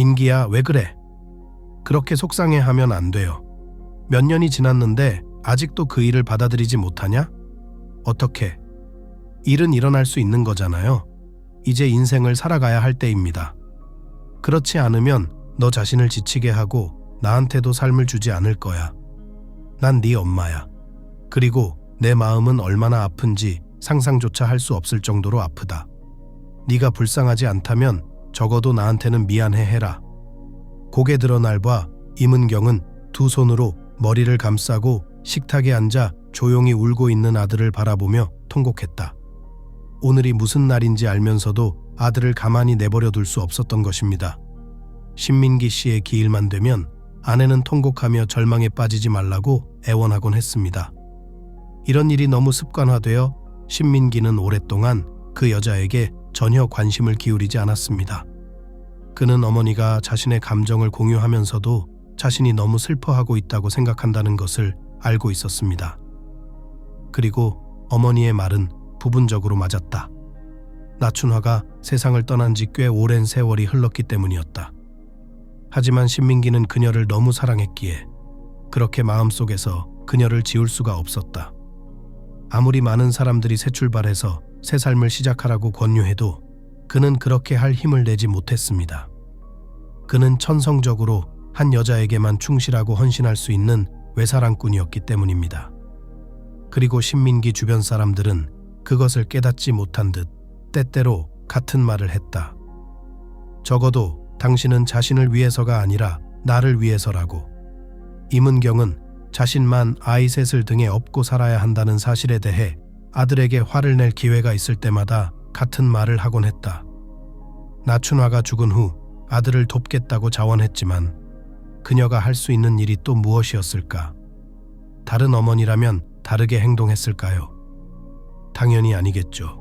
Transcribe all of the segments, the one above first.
민기야, 왜 그래? 그렇게 속상해하면 안 돼요. 몇 년이 지났는데 아직도 그 일을 받아들이지 못하냐? 어떻게? 일은 일어날 수 있는 거잖아요. 이제 인생을 살아가야 할 때입니다. 그렇지 않으면 너 자신을 지치게 하고 나한테도 삶을 주지 않을 거야. 난 네 엄마야. 그리고 내 마음은 얼마나 아픈지 상상조차 할 수 없을 정도로 아프다. 네가 불쌍하지 않다면 적어도 나한테는 미안해 해라. 고개 들어 날 봐. 임은경은 두 손으로 머리를 감싸고 식탁에 앉아 조용히 울고 있는 아들을 바라보며 통곡했다. 오늘이 무슨 날인지 알면서도 아들을 가만히 내버려 둘 수 없었던 것입니다. 신민기 씨의 기일만 되면 아내는 통곡하며 절망에 빠지지 말라고 애원하곤 했습니다. 이런 일이 너무 습관화되어 신민기는 오랫동안 그 여자에게 전혀 관심을 기울이지 않았습니다. 그는 어머니가 자신의 감정을 공유하면서도 자신이 너무 슬퍼하고 있다고 생각한다는 것을 알고 있었습니다. 그리고 어머니의 말은 부분적으로 맞았다. 나춘화가 세상을 떠난 지 꽤 오랜 세월이 흘렀기 때문이었다. 하지만 신민기는 그녀를 너무 사랑했기에 그렇게 마음속에서 그녀를 지울 수가 없었다. 아무리 많은 사람들이 새 출발해서 새 삶을 시작하라고 권유해도 그는 그렇게 할 힘을 내지 못했습니다. 그는 천성적으로 한 여자에게만 충실하고 헌신할 수 있는 외사랑꾼이었기 때문입니다. 그리고 신민기 주변 사람들은 그것을 깨닫지 못한 듯 때때로 같은 말을 했다. 적어도 당신은 자신을 위해서가 아니라 나를 위해서라고. 임은경은 자신만 아이 셋을 등에 업고 살아야 한다는 사실에 대해 아들에게 화를 낼 기회가 있을 때마다 같은 말을 하곤 했다. 나춘화가 죽은 후 아들을 돕겠다고 자원했지만 그녀가 할 수 있는 일이 또 무엇이었을까? 다른 어머니라면 다르게 행동했을까요? 당연히 아니겠죠.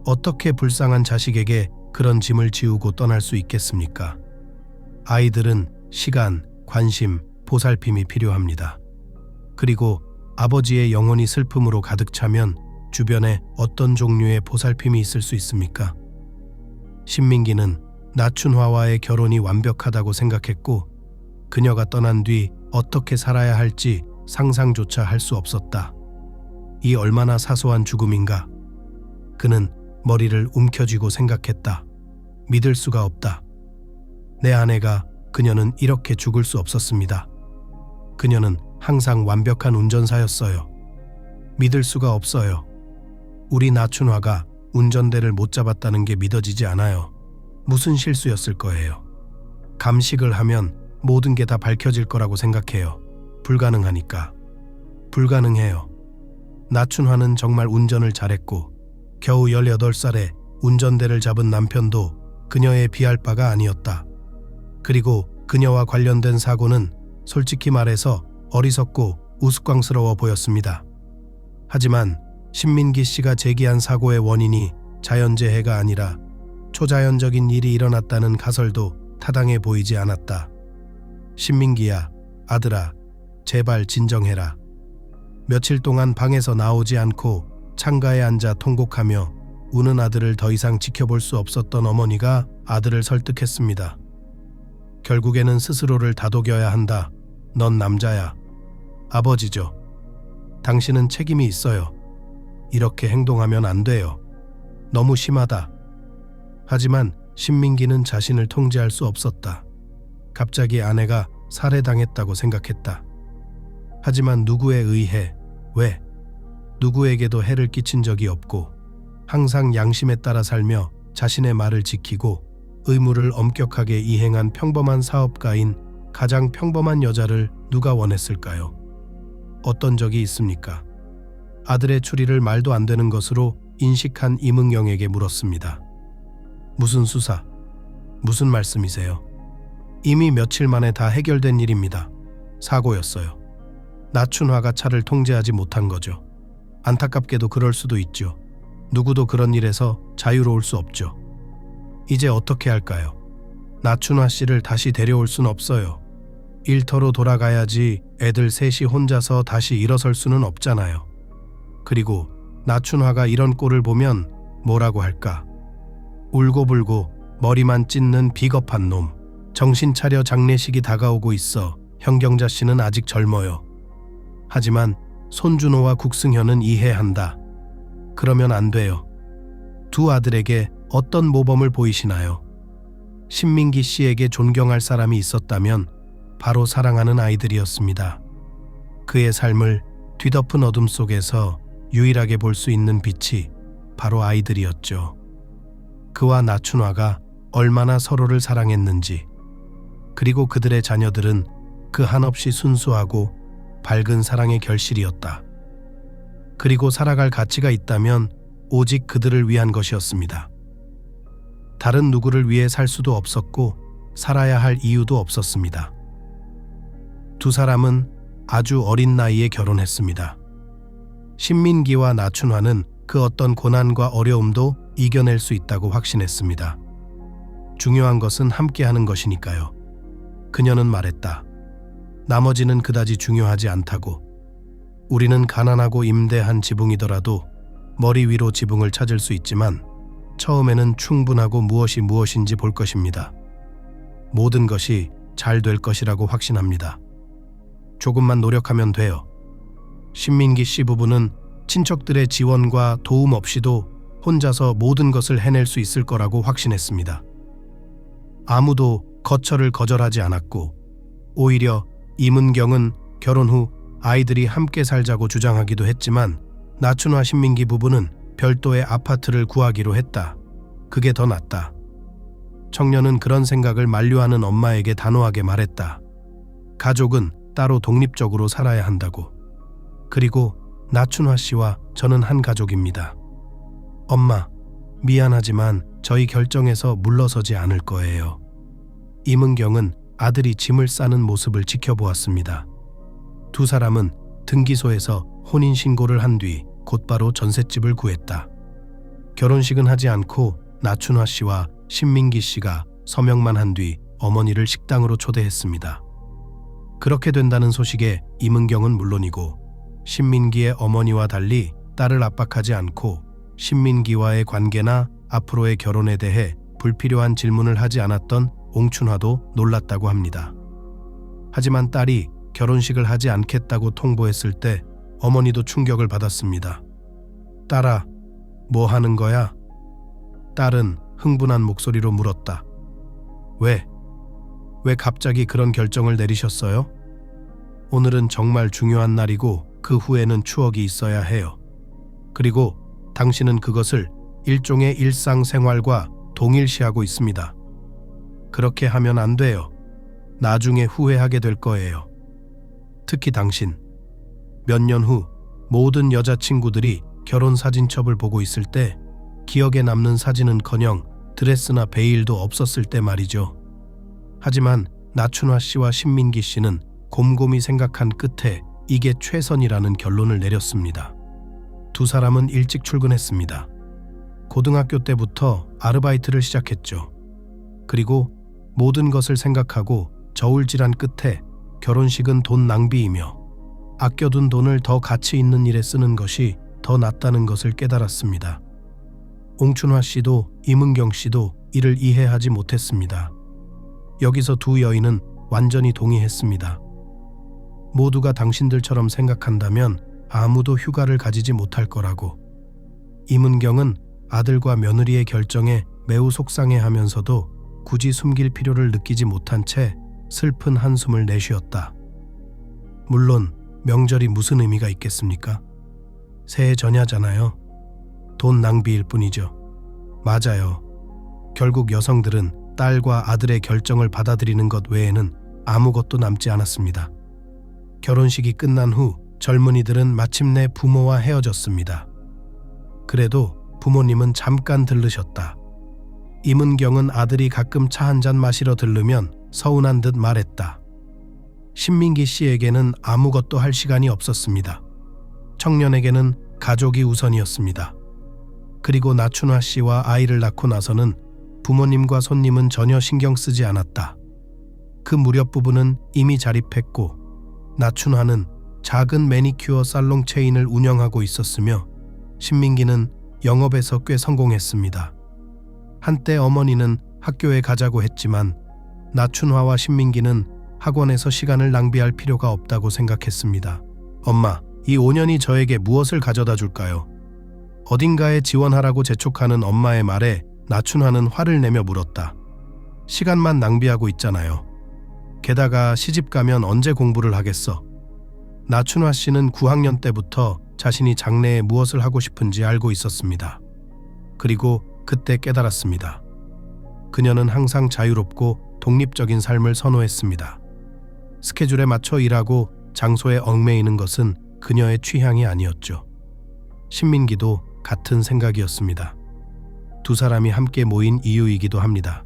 어떻게 불쌍한 자식에게 그런 짐을 지우고 떠날 수 있겠습니까? 아이들은 시간, 관심, 보살핌이 필요합니다. 그리고 아버지의 영혼이 슬픔으로 가득 차면 주변에 어떤 종류의 보살핌이 있을 수 있습니까? 신민기는 나춘화와의 결혼이 완벽하다고 생각했고 그녀가 떠난 뒤 어떻게 살아야 할지 상상조차 할 수 없었다. 이 얼마나 사소한 죽음인가. 그는 머리를 움켜쥐고 생각했다. 믿을 수가 없다. 내 아내가, 그녀는 이렇게 죽을 수 없었습니다. 그녀는 항상 완벽한 운전사였어요. 믿을 수가 없어요. 우리 나춘화가 운전대를 못 잡았다는 게 믿어지지 않아요. 무슨 실수였을 거예요. 감식을 하면 모든 게 다 밝혀질 거라고 생각해요. 불가능하니까. 불가능해요. 나춘화는 정말 운전을 잘했고 겨우 18살에 운전대를 잡은 남편도 그녀의 비할 바가 아니었다. 그리고 그녀와 관련된 사고는 솔직히 말해서 어리석고 우스꽝스러워 보였습니다. 하지만 신민기 씨가 제기한 사고의 원인이 자연재해가 아니라 초자연적인 일이 일어났다는 가설도 타당해 보이지 않았다. 신민기야, 아들아, 제발 진정해라. 며칠 동안 방에서 나오지 않고 창가에 앉아 통곡하며 우는 아들을 더 이상 지켜볼 수 없었던 어머니가 아들을 설득했습니다. 결국에는 스스로를 다독여야 한다. 넌 남자야. 아버지죠. 당신은 책임이 있어요. 이렇게 행동하면 안 돼요. 너무 심하다. 하지만 신민기는 자신을 통제할 수 없었다. 갑자기 아내가 살해당했다고 생각했다. 하지만 누구에 의해, 왜? 누구에게도 해를 끼친 적이 없고 항상 양심에 따라 살며 자신의 말을 지키고 의무를 엄격하게 이행한 평범한 사업가인 가장 평범한 여자를 누가 원했을까요? 어떤 적이 있습니까? 아들의 추리를 말도 안 되는 것으로 인식한 임은경에게 물었습니다. 무슨 수사? 무슨 말씀이세요? 이미 며칠 만에 다 해결된 일입니다. 사고였어요. 나춘화가 차를 통제하지 못한 거죠. 안타깝게도 그럴 수도 있죠. 누구도 그런 일에서 자유로울 수 없죠. 이제 어떻게 할까요? 나춘화 씨를 다시 데려올 순 없어요. 일터로 돌아가야지 애들 셋이 혼자서 다시 일어설 수는 없잖아요. 그리고 나춘화가 이런 꼴을 보면 뭐라고 할까? 울고불고 머리만 찢는 비겁한 놈. 정신 차려, 장례식이 다가오고 있어. 현경자 씨는 아직 젊어요. 하지만 손준호와 국승현은 이해한다. 그러면 안 돼요. 두 아들에게 어떤 모범을 보이시나요? 신민기 씨에게 존경할 사람이 있었다면 바로 사랑하는 아이들이었습니다. 그의 삶을 뒤덮은 어둠 속에서 유일하게 볼 수 있는 빛이 바로 아이들이었죠. 그와 나춘화가 얼마나 서로를 사랑했는지, 그리고 그들의 자녀들은 그 한없이 순수하고 밝은 사랑의 결실이었다. 그리고 살아갈 가치가 있다면 오직 그들을 위한 것이었습니다. 다른 누구를 위해 살 수도 없었고 살아야 할 이유도 없었습니다. 두 사람은 아주 어린 나이에 결혼했습니다. 신민기와 나춘화는 그 어떤 고난과 어려움도 이겨낼 수 있다고 확신했습니다. 중요한 것은 함께하는 것이니까요. 그녀는 말했다. 나머지는 그다지 중요하지 않다고. 우리는 가난하고 임대한 지붕이더라도 머리 위로 지붕을 찾을 수 있지만 처음에는 충분하고 무엇이 무엇인지 볼 것입니다. 모든 것이 잘 될 것이라고 확신합니다. 조금만 노력하면 돼요. 신민기 씨 부부는 친척들의 지원과 도움 없이도 혼자서 모든 것을 해낼 수 있을 거라고 확신했습니다. 아무도 거처를 거절하지 않았고 오히려 임은경은 결혼 후 아이들이 함께 살자고 주장하기도 했지만 나춘화 신민기 부부는 별도의 아파트를 구하기로 했다. 그게 더 낫다. 청년은 그런 생각을 만류하는 엄마에게 단호하게 말했다. 가족은 따로 독립적으로 살아야 한다고. 그리고 나춘화 씨와 저는 한 가족입니다. 엄마, 미안하지만 저희 결정에서 물러서지 않을 거예요. 임은경은 아들이 짐을 싸는 모습을 지켜보았습니다. 두 사람은 등기소에서 혼인신고를 한 뒤 곧바로 전셋집을 구했다. 결혼식은 하지 않고 나춘화 씨와 신민기 씨가 서명만 한 뒤 어머니를 식당으로 초대했습니다. 그렇게 된다는 소식에 임은경은 물론이고 신민기의 어머니와 달리 딸을 압박하지 않고 신민기와의 관계나 앞으로의 결혼에 대해 불필요한 질문을 하지 않았던 옹춘화도 놀랐다고 합니다. 하지만 딸이 결혼식을 하지 않겠다고 통보했을 때 어머니도 충격을 받았습니다. 딸아, 뭐 하는 거야? 딸은 흥분한 목소리로 물었다. 왜 갑자기 그런 결정을 내리셨어요? 오늘은 정말 중요한 날이고 그 후에는 추억이 있어야 해요. 그리고 당신은 그것을 일종의 일상생활과 동일시하고 있습니다. 그렇게 하면 안 돼요. 나중에 후회하게 될 거예요. 특히 당신. 몇 년 후 모든 여자친구들이 결혼 사진첩을 보고 있을 때 기억에 남는 사진은커녕 드레스나 베일도 없었을 때 말이죠. 하지만 나춘화 씨와 신민기 씨는 곰곰이 생각한 끝에 이게 최선이라는 결론을 내렸습니다. 두 사람은 일찍 출근했습니다. 고등학교 때부터 아르바이트를 시작했죠. 그리고 모든 것을 생각하고 저울질한 끝에 결혼식은 돈 낭비이며 아껴둔 돈을 더 가치 있는 일에 쓰는 것이 더 낫다는 것을 깨달았습니다. 옹춘화 씨도 임은경 씨도 이를 이해하지 못했습니다. 여기서 두 여인은 완전히 동의했습니다. 모두가 당신들처럼 생각한다면 아무도 휴가를 가지지 못할 거라고. 임은경은 아들과 며느리의 결정에 매우 속상해하면서도 굳이 숨길 필요를 느끼지 못한 채 슬픈 한숨을 내쉬었다. 물론 명절이 무슨 의미가 있겠습니까? 새해 전야잖아요. 돈 낭비일 뿐이죠. 맞아요. 결국 여성들은 딸과 아들의 결정을 받아들이는 것 외에는 아무것도 남지 않았습니다. 결혼식이 끝난 후 젊은이들은 마침내 부모와 헤어졌습니다. 그래도 부모님은 잠깐 들르셨다. 임은경은 아들이 가끔 차 한잔 마시러 들르면 서운한 듯 말했다. 신민기 씨에게는 아무것도 할 시간이 없었습니다. 청년에게는 가족이 우선이었습니다. 그리고 나춘화 씨와 아이를 낳고 나서는 부모님과 손님은 전혀 신경 쓰지 않았다. 그 무렵 부부는 이미 자립했고 나춘화는 작은 매니큐어 살롱 체인을 운영하고 있었으며 신민기는 영업에서 꽤 성공했습니다. 한때 어머니는 학교에 가자고 했지만 나춘화와 신민기는 학원에서 시간을 낭비할 필요가 없다고 생각했습니다. 엄마, 이 5년이 저에게 무엇을 가져다 줄까요? 어딘가에 지원하라고 재촉하는 엄마의 말에 나춘화는 화를 내며 물었다. 시간만 낭비하고 있잖아요. 게다가 시집 가면 언제 공부를 하겠어? 나춘화 씨는 9학년 때부터 자신이 장래에 무엇을 하고 싶은지 알고 있었습니다. 그리고 그때 깨달았습니다. 그녀는 항상 자유롭고 독립적인 삶을 선호했습니다. 스케줄에 맞춰 일하고 장소에 얽매이는 것은 그녀의 취향이 아니었죠. 신민기도 같은 생각이었습니다. 두 사람이 함께 모인 이유이기도 합니다.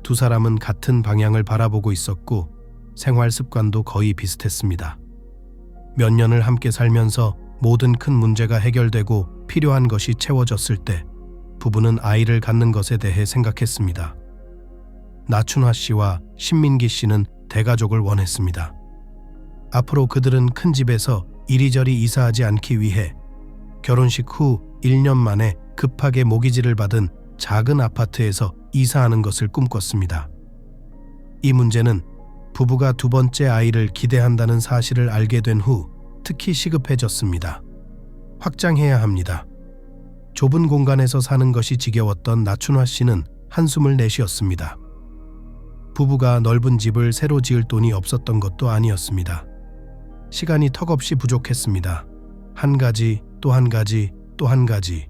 두 사람은 같은 방향을 바라보고 있었고 생활 습관도 거의 비슷했습니다. 몇 년을 함께 살면서 모든 큰 문제가 해결되고 필요한 것이 채워졌을 때 부부는 아이를 갖는 것에 대해 생각했습니다. 나춘화 씨와 신민기 씨는 대가족을 원했습니다. 앞으로 그들은 큰 집에서 이리저리 이사하지 않기 위해 결혼식 후 1년 만에 급하게 모기지를 받은 작은 아파트에서 이사하는 것을 꿈꿨습니다. 이 문제는 부부가 두 번째 아이를 기대한다는 사실을 알게 된 후 특히 시급해졌습니다. 확장해야 합니다. 좁은 공간에서 사는 것이 지겨웠던 나춘화 씨는 한숨을 내쉬었습니다. 부부가 넓은 집을 새로 지을 돈이 없었던 것도 아니었습니다. 시간이 턱없이 부족했습니다. 한 가지, 또 한 가지, 또 한 가지.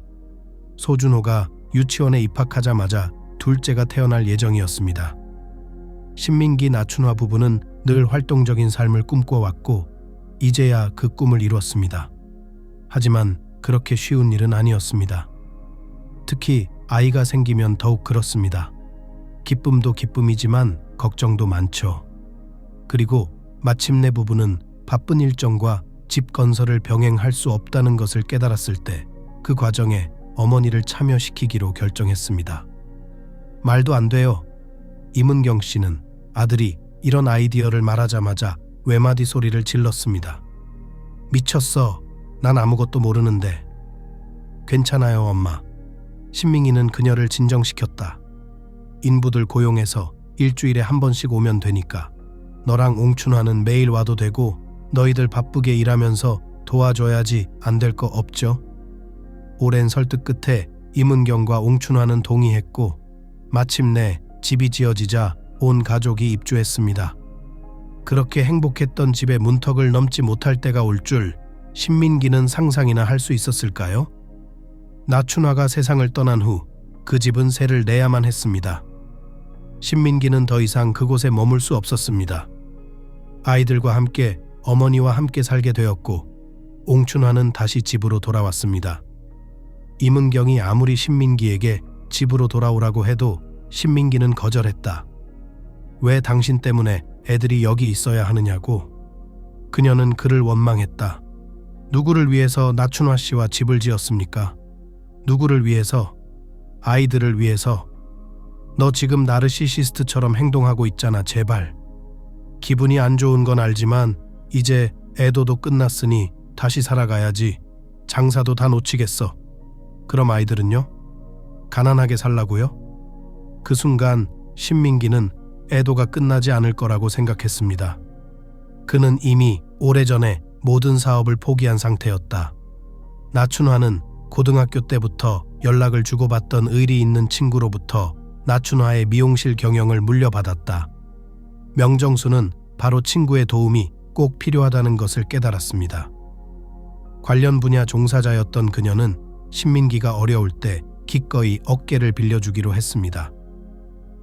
소준호가 유치원에 입학하자마자 둘째가 태어날 예정이었습니다. 신민기 나춘화 부부는 늘 활동적인 삶을 꿈꿔왔고 이제야 그 꿈을 이뤘습니다. 하지만 그렇게 쉬운 일은 아니었습니다. 특히 아이가 생기면 더욱 그렇습니다. 기쁨도 기쁨이지만 걱정도 많죠. 그리고 마침내 부부는 바쁜 일정과 집 건설을 병행할 수 없다는 것을 깨달았을 때 그 과정에 어머니를 참여시키기로 결정했습니다. 말도 안 돼요. 임은경 씨는 아들이 이런 아이디어를 말하자마자 외마디 소리를 질렀습니다. 미쳤어. 난 아무것도 모르는데. 괜찮아요, 엄마. 신민기는 그녀를 진정시켰다. 인부들 고용해서 일주일에 한 번씩 오면 되니까. 너랑 옹춘화는 매일 와도 되고 너희들 바쁘게 일하면서 도와줘야지 안 될 거 없죠? 오랜 설득 끝에 임은경과 옹춘화는 동의했고 마침내 집이 지어지자 온 가족이 입주했습니다. 그렇게 행복했던 집의 문턱을 넘지 못할 때가 올 줄 신민기는 상상이나 할 수 있었을까요? 나춘화가 세상을 떠난 후 그 집은 세를 내야만 했습니다. 신민기는 더 이상 그곳에 머물 수 없었습니다. 아이들과 함께 어머니와 함께 살게 되었고 옹춘화는 다시 집으로 돌아왔습니다. 임은경이 아무리 신민기에게 집으로 돌아오라고 해도 신민기는 거절했다. 왜 당신 때문에 애들이 여기 있어야 하느냐고. 그녀는 그를 원망했다. 누구를 위해서 나춘화 씨와 집을 지었습니까? 누구를 위해서? 아이들을 위해서. 너 지금 나르시시스트처럼 행동하고 있잖아, 제발. 기분이 안 좋은 건 알지만 이제 애도도 끝났으니 다시 살아가야지. 장사도 다 놓치겠어. 그럼 아이들은요? 가난하게 살라고요? 그 순간 신민기는 애도가 끝나지 않을 거라고 생각했습니다. 그는 이미 오래전에 모든 사업을 포기한 상태였다. 나춘화는 고등학교 때부터 연락을 주고받던 의리 있는 친구로부터 나춘화의 미용실 경영을 물려받았다. 명정수는 바로 친구의 도움이 꼭 필요하다는 것을 깨달았습니다. 관련 분야 종사자였던 그녀는 신민기가 어려울 때 기꺼이 어깨를 빌려주기로 했습니다.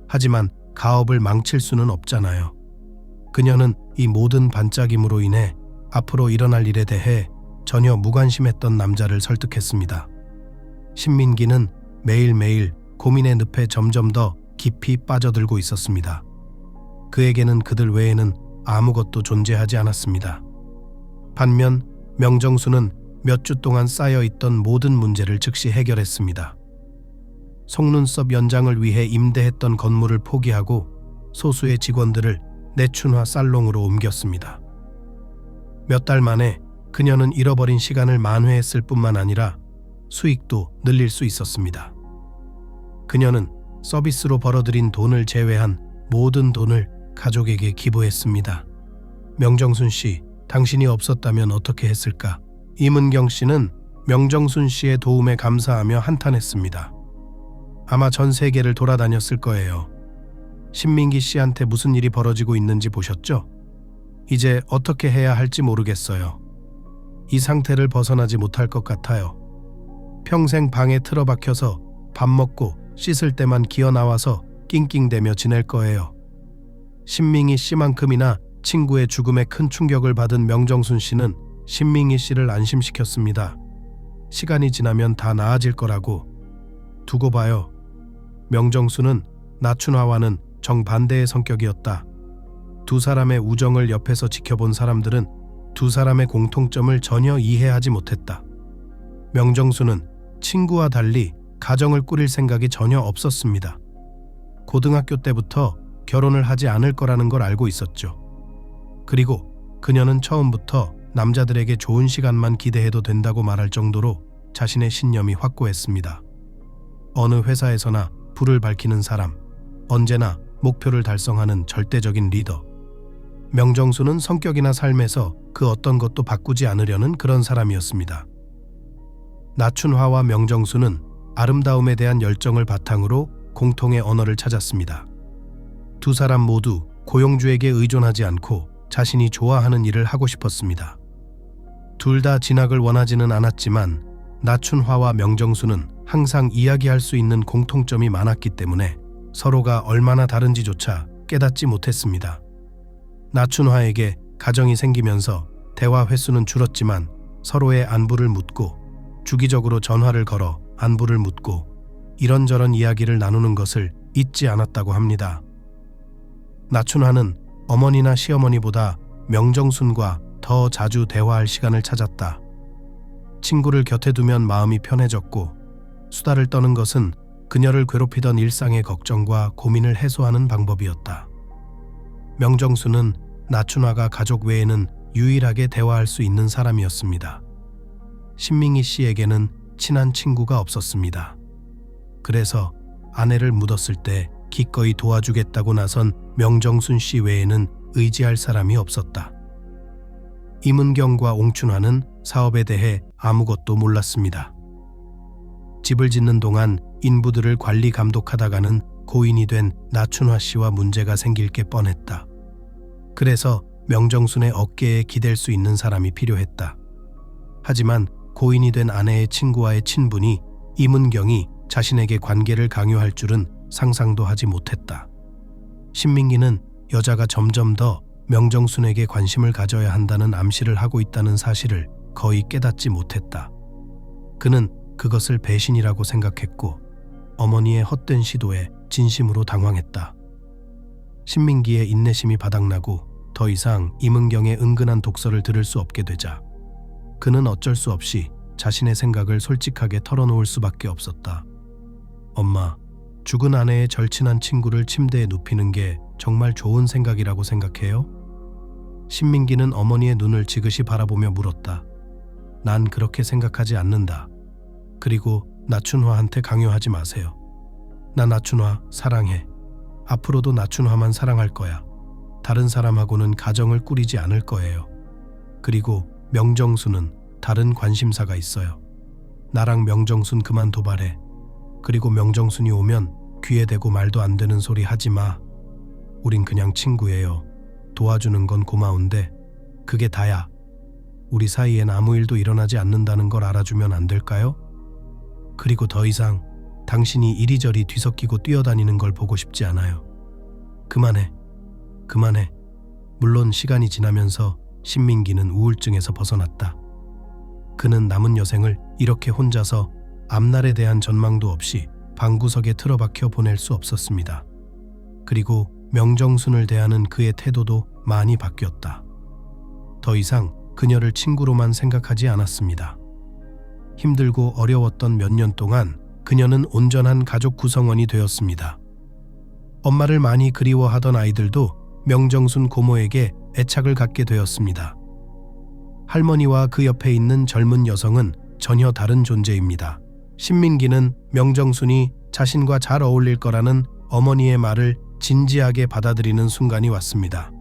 하지만 가업을 망칠 수는 없잖아요. 그녀는 이 모든 반짝임으로 인해 앞으로 일어날 일에 대해 전혀 무관심했던 남자를 설득했습니다. 신민기는 매일매일 고민의 늪에 점점 더 깊이 빠져들고 있었습니다. 그에게는 그들 외에는 아무것도 존재하지 않았습니다. 반면 명정수는 몇 주 동안 쌓여있던 모든 문제를 즉시 해결했습니다. 속눈썹 연장을 위해 임대했던 건물을 포기하고 소수의 직원들을 내춘화 살롱으로 옮겼습니다. 몇 달 만에 그녀는 잃어버린 시간을 만회했을 뿐만 아니라 수익도 늘릴 수 있었습니다. 그녀는 서비스로 벌어들인 돈을 제외한 모든 돈을 가족에게 기부했습니다. 명정순 씨, 당신이 없었다면 어떻게 했을까? 임은경 씨는 명정순 씨의 도움에 감사하며 한탄했습니다. 아마 전 세계를 돌아다녔을 거예요. 신민기 씨한테 무슨 일이 벌어지고 있는지 보셨죠? 이제 어떻게 해야 할지 모르겠어요. 이 상태를 벗어나지 못할 것 같아요. 평생 방에 틀어박혀서 밥 먹고 씻을 때만 기어 나와서 낑낑대며 지낼 거예요. 신민희 씨만큼이나 친구의 죽음에 큰 충격을 받은 명정순 씨는 신민희 씨를 안심시켰습니다. 시간이 지나면 다 나아질 거라고. 두고 봐요. 명정순은 나춘화와는 정반대의 성격이었다. 두 사람의 우정을 옆에서 지켜본 사람들은 두 사람의 공통점을 전혀 이해하지 못했다. 명정순은 친구와 달리 가정을 꾸릴 생각이 전혀 없었습니다. 고등학교 때부터 결혼을 하지 않을 거라는 걸 알고 있었죠. 그리고 그녀는 처음부터 남자들에게 좋은 시간만 기대해도 된다고 말할 정도로 자신의 신념이 확고했습니다. 어느 회사에서나 불을 밝히는 사람, 언제나 목표를 달성하는 절대적인 리더. 명정순은 성격이나 삶에서 그 어떤 것도 바꾸지 않으려는 그런 사람이었습니다. 나춘화와 명정순은 아름다움에 대한 열정을 바탕으로 공통의 언어를 찾았습니다. 두 사람 모두 고용주에게 의존하지 않고 자신이 좋아하는 일을 하고 싶었습니다. 둘 다 진학을 원하지는 않았지만 나춘화와 명정순은 항상 이야기할 수 있는 공통점이 많았기 때문에 서로가 얼마나 다른지조차 깨닫지 못했습니다. 나춘화에게 가정이 생기면서 대화 횟수는 줄었지만 서로의 안부를 묻고 주기적으로 전화를 걸어 안부를 묻고 이런저런 이야기를 나누는 것을 잊지 않았다고 합니다. 나춘화는 어머니나 시어머니보다 명정순과 더 자주 대화할 시간을 찾았다. 친구를 곁에 두면 마음이 편해졌고 수다를 떠는 것은 그녀를 괴롭히던 일상의 걱정과 고민을 해소하는 방법이었다. 명정순은 나춘화가 가족 외에는 유일하게 대화할 수 있는 사람이었습니다. 신민희 씨에게는 친한 친구가 없었습니다. 그래서 아내를 묻었을 때 기꺼이 도와주겠다고 나선 명정순 씨 외에는 의지할 사람이 없었다. 임은경과 옹춘화는 사업에 대해 아무것도 몰랐습니다. 집을 짓는 동안 인부들을 관리 감독하다가는 고인이 된 나춘화 씨와 문제가 생길 게 뻔했다. 그래서 명정순의 어깨에 기댈 수 있는 사람이 필요했다. 하지만 고인이 된 아내의 친구와의 친분이 임은경이 자신에게 관계를 강요할 줄은 상상도 하지 못했다. 신민기는 여자가 점점 더 명정순에게 관심을 가져야 한다는 암시를 하고 있다는 사실을 거의 깨닫지 못했다. 그는 그것을 배신이라고 생각했고 어머니의 헛된 시도에 진심으로 당황했다. 신민기의 인내심이 바닥나고 더 이상 임은경의 은근한 독설을 들을 수 없게 되자 그는 어쩔 수 없이 자신의 생각을 솔직하게 털어놓을 수밖에 없었다. 엄마, 죽은 아내의 절친한 친구를 침대에 눕히는 게 정말 좋은 생각이라고 생각해요? 신민기는 어머니의 눈을 지그시 바라보며 물었다. 난 그렇게 생각하지 않는다. 그리고 나춘화한테 강요하지 마세요. 나 나춘화 사랑해. 앞으로도 나춘화만 사랑할 거야. 다른 사람하고는 가정을 꾸리지 않을 거예요. 그리고 명정순은 다른 관심사가 있어요. 나랑 명정순 그만 도발해. 그리고 명정순이 오면 귀에 대고 말도 안 되는 소리 하지 마. 우린 그냥 친구예요. 도와주는 건 고마운데 그게 다야. 우리 사이엔 아무 일도 일어나지 않는다는 걸 알아주면 안 될까요? 그리고 더 이상 당신이 이리저리 뒤섞이고 뛰어다니는 걸 보고 싶지 않아요. 그만해. 그만해. 물론 시간이 지나면서 신민기는 우울증에서 벗어났다. 그는 남은 여생을 이렇게 혼자서 앞날에 대한 전망도 없이 방구석에 틀어박혀 보낼 수 없었습니다. 그리고 명정순을 대하는 그의 태도도 많이 바뀌었다. 더 이상 그녀를 친구로만 생각하지 않았습니다. 힘들고 어려웠던 몇 년 동안 그녀는 온전한 가족 구성원이 되었습니다. 엄마를 많이 그리워하던 아이들도 명정순 고모에게 애착을 갖게 되었습니다. 할머니와 그 옆에 있는 젊은 여성은 전혀 다른 존재입니다. 신민기는 명정순이 자신과 잘 어울릴 거라는 어머니의 말을 진지하게 받아들이는 순간이 왔습니다.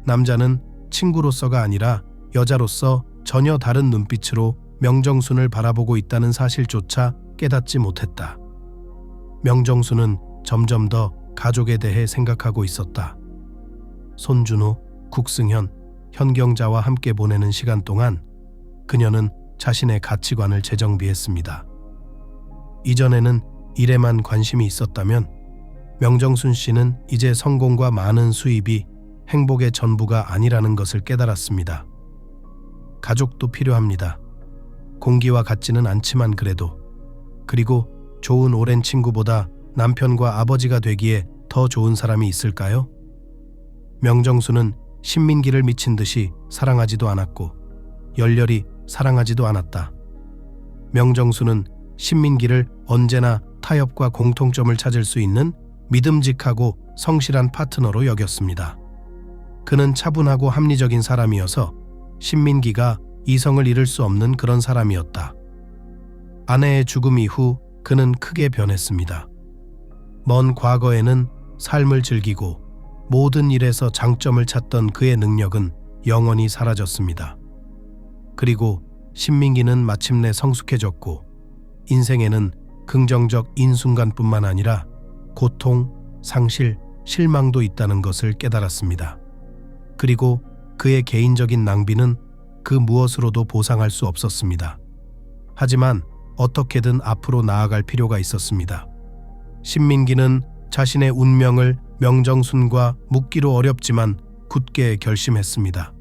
남자는 친구로서가 아니라 여자로서 전혀 다른 눈빛으로 명정순을 바라보고 있다는 사실조차 깨닫지 못했다. 명정순은 점점 더 가족에 대해 생각하고 있었다. 손준호, 국승현, 현경자와 함께 보내는 시간 동안 그녀는 자신의 가치관을 재정비했습니다. 이전에는 일에만 관심이 있었다면 명정순 씨는 이제 성공과 많은 수입이 행복의 전부가 아니라는 것을 깨달았습니다. 가족도 필요합니다. 공기와 같지는 않지만 그래도. 그리고 좋은 오랜 친구보다 남편과 아버지가 되기에 더 좋은 사람이 있을까요? 명정순은 신민기를 미친 듯이 사랑하지도 않았고 열렬히 사랑하지도 않았다. 명정순은 신민기를 언제나 타협과 공통점을 찾을 수 있는 믿음직하고 성실한 파트너로 여겼습니다. 그는 차분하고 합리적인 사람이어서 신민기가 이성을 잃을 수 없는 그런 사람이었다. 아내의 죽음 이후 그는 크게 변했습니다. 먼 과거에는 삶을 즐기고 모든 일에서 장점을 찾던 그의 능력은 영원히 사라졌습니다. 그리고 신민기는 마침내 성숙해졌고 인생에는 긍정적 인순간뿐만 아니라 고통, 상실, 실망도 있다는 것을 깨달았습니다. 그리고 그의 개인적인 낭비는 그 무엇으로도 보상할 수 없었습니다. 하지만 어떻게든 앞으로 나아갈 필요가 있었습니다. 신민기는 자신의 운명을 명정순과 묻기로 어렵지만 굳게 결심했습니다.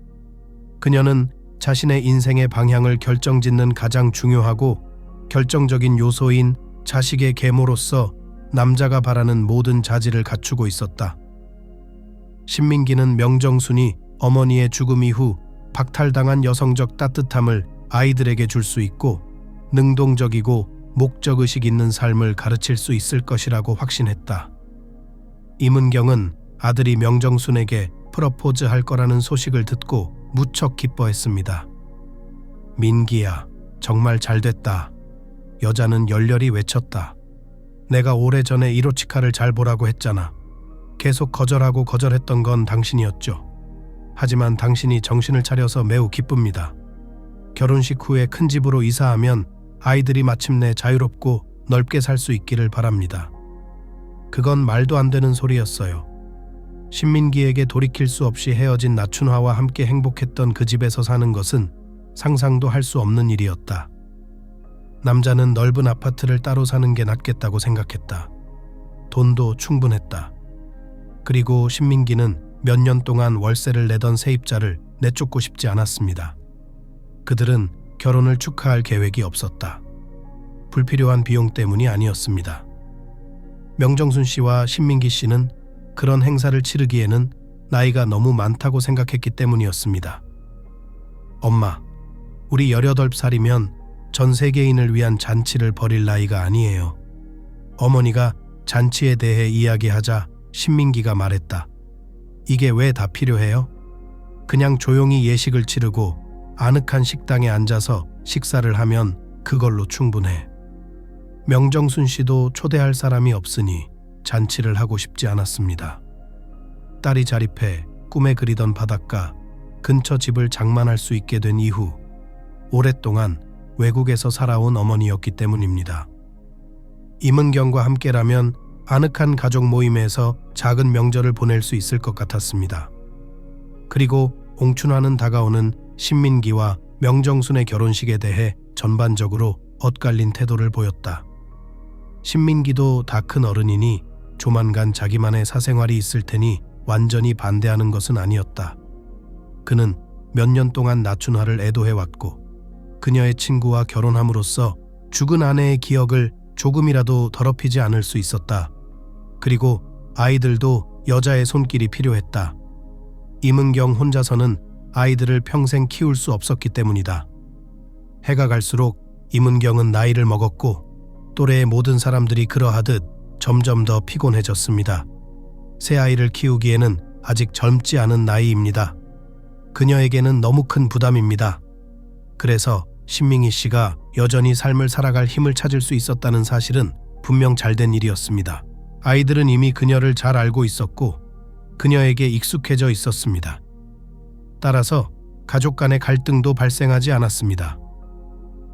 그녀는 자신의 인생의 방향을 결정짓는 가장 중요하고 결정적인 요소인 자식의 계모로서 남자가 바라는 모든 자질을 갖추고 있었다. 신민기는 명정순이 어머니의 죽음 이후 박탈당한 여성적 따뜻함을 아이들에게 줄 수 있고 능동적이고 목적의식 있는 삶을 가르칠 수 있을 것이라고 확신했다. 임은경은 아들이 명정순에게 프러포즈할 거라는 소식을 듣고 무척 기뻐했습니다. 민기야, 정말 잘됐다. 여자는 열렬히 외쳤다. 내가 오래전에 이로치카를 잘 보라고 했잖아. 계속 거절하고 거절했던 건 당신이었죠. 하지만 당신이 정신을 차려서 매우 기쁩니다. 결혼식 후에 큰 집으로 이사하면 아이들이 마침내 자유롭고 넓게 살 수 있기를 바랍니다. 그건 말도 안 되는 소리였어요. 신민기에게 돌이킬 수 없이 헤어진 나춘화와 함께 행복했던 그 집에서 사는 것은 상상도 할 수 없는 일이었다. 남자는 넓은 아파트를 따로 사는 게 낫겠다고 생각했다. 돈도 충분했다. 그리고 신민기는 몇 년 동안 월세를 내던 세입자를 내쫓고 싶지 않았습니다. 그들은 결혼을 축하할 계획이 없었다. 불필요한 비용 때문이 아니었습니다. 명정순 씨와 신민기 씨는 그런 행사를 치르기에는 나이가 너무 많다고 생각했기 때문이었습니다. 엄마, 우리 18살이면 전 세계인을 위한 잔치를 벌일 나이가 아니에요. 어머니가 잔치에 대해 이야기하자 신민기가 말했다. 이게 왜 다 필요해요? 그냥 조용히 예식을 치르고 아늑한 식당에 앉아서 식사를 하면 그걸로 충분해. 명정순 씨도 초대할 사람이 없으니 잔치를 하고 싶지 않았습니다. 딸이 자립해 꿈에 그리던 바닷가 근처 집을 장만할 수 있게 된 이후 오랫동안 외국에서 살아온 어머니였기 때문입니다. 임은경과 함께라면 아늑한 가족 모임에서 작은 명절을 보낼 수 있을 것 같았습니다. 그리고 옹춘화는 다가오는 신민기와 명정순의 결혼식에 대해 전반적으로 엇갈린 태도를 보였다. 신민기도 다 큰 어른이니 조만간 자기만의 사생활이 있을 테니 완전히 반대하는 것은 아니었다. 그는 몇 년 동안 나춘화를 애도해왔고 그녀의 친구와 결혼함으로써 죽은 아내의 기억을 조금이라도 더럽히지 않을 수 있었다. 그리고 아이들도 여자의 손길이 필요했다. 임은경 혼자서는 아이들을 평생 키울 수 없었기 때문이다. 해가 갈수록 임은경은 나이를 먹었고 또래의 모든 사람들이 그러하듯 점점 더 피곤해졌습니다. 새 아이를 키우기에는 아직 젊지 않은 나이입니다. 그녀에게는 너무 큰 부담입니다. 그래서 신민기 씨가 여전히 삶을 살아갈 힘을 찾을 수 있었다는 사실은 분명 잘된 일이었습니다. 아이들은 이미 그녀를 잘 알고 있었고 그녀에게 익숙해져 있었습니다. 따라서 가족 간의 갈등도 발생하지 않았습니다.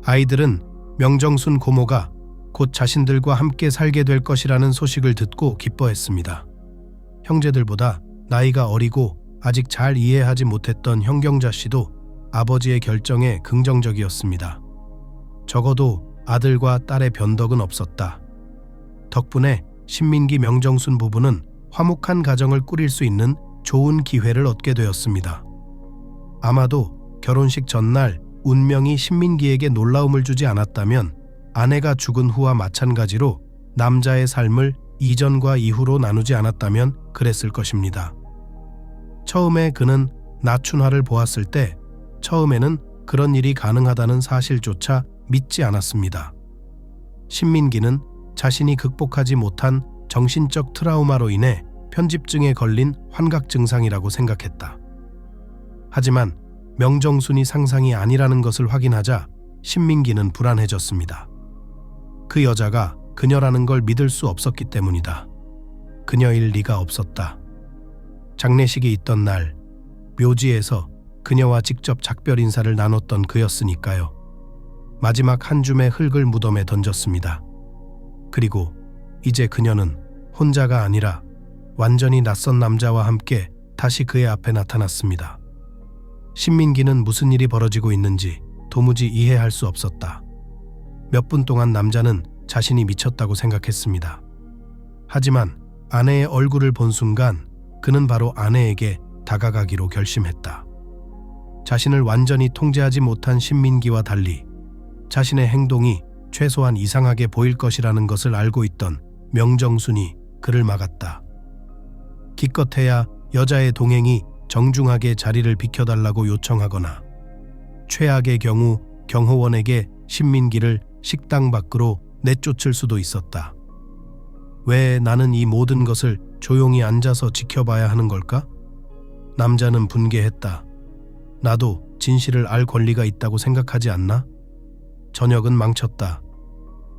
아이들은 명정순 고모가 곧 자신들과 함께 살게 될 것이라는 소식을 듣고 기뻐했습니다. 형제들보다 나이가 어리고 아직 잘 이해하지 못했던 형경자 씨도 아버지의 결정에 긍정적이었습니다. 적어도 아들과 딸의 변덕은 없었다. 덕분에 신민기 명정순 부부는 화목한 가정을 꾸릴 수 있는 좋은 기회를 얻게 되었습니다. 아마도 결혼식 전날 운명이 신민기에게 놀라움을 주지 않았다면 아내가 죽은 후와 마찬가지로 남자의 삶을 이전과 이후로 나누지 않았다면 그랬을 것입니다. 처음에 그는 나춘화를 보았을 때 처음에는 그런 일이 가능하다는 사실조차 믿지 않았습니다. 신민기는 자신이 극복하지 못한 정신적 트라우마로 인해 편집증에 걸린 환각 증상이라고 생각했다. 하지만 명정순이 상상이 아니라는 것을 확인하자 신민기는 불안해졌습니다. 그 여자가 그녀라는 걸 믿을 수 없었기 때문이다. 그녀일 리가 없었다. 장례식이 있던 날 묘지에서 그녀와 직접 작별 인사를 나눴던 그였으니까요. 마지막 한 줌의 흙을 무덤에 던졌습니다. 그리고 이제 그녀는 혼자가 아니라 완전히 낯선 남자와 함께 다시 그의 앞에 나타났습니다. 신민기는 무슨 일이 벌어지고 있는지 도무지 이해할 수 없었다. 몇 분 동안 남자는 자신이 미쳤다고 생각했습니다. 하지만 아내의 얼굴을 본 순간 그는 바로 아내에게 다가가기로 결심했다. 자신을 완전히 통제하지 못한 신민기와 달리 자신의 행동이 최소한 이상하게 보일 것이라는 것을 알고 있던 명정순이 그를 막았다. 기껏해야 여자의 동행이 정중하게 자리를 비켜달라고 요청하거나 최악의 경우 경호원에게 신민기를 식당 밖으로 내쫓을 수도 있었다. 왜 나는 이 모든 것을 조용히 앉아서 지켜봐야 하는 걸까? 남자는 분개했다. 나도 진실을 알 권리가 있다고 생각하지 않나? 저녁은 망쳤다.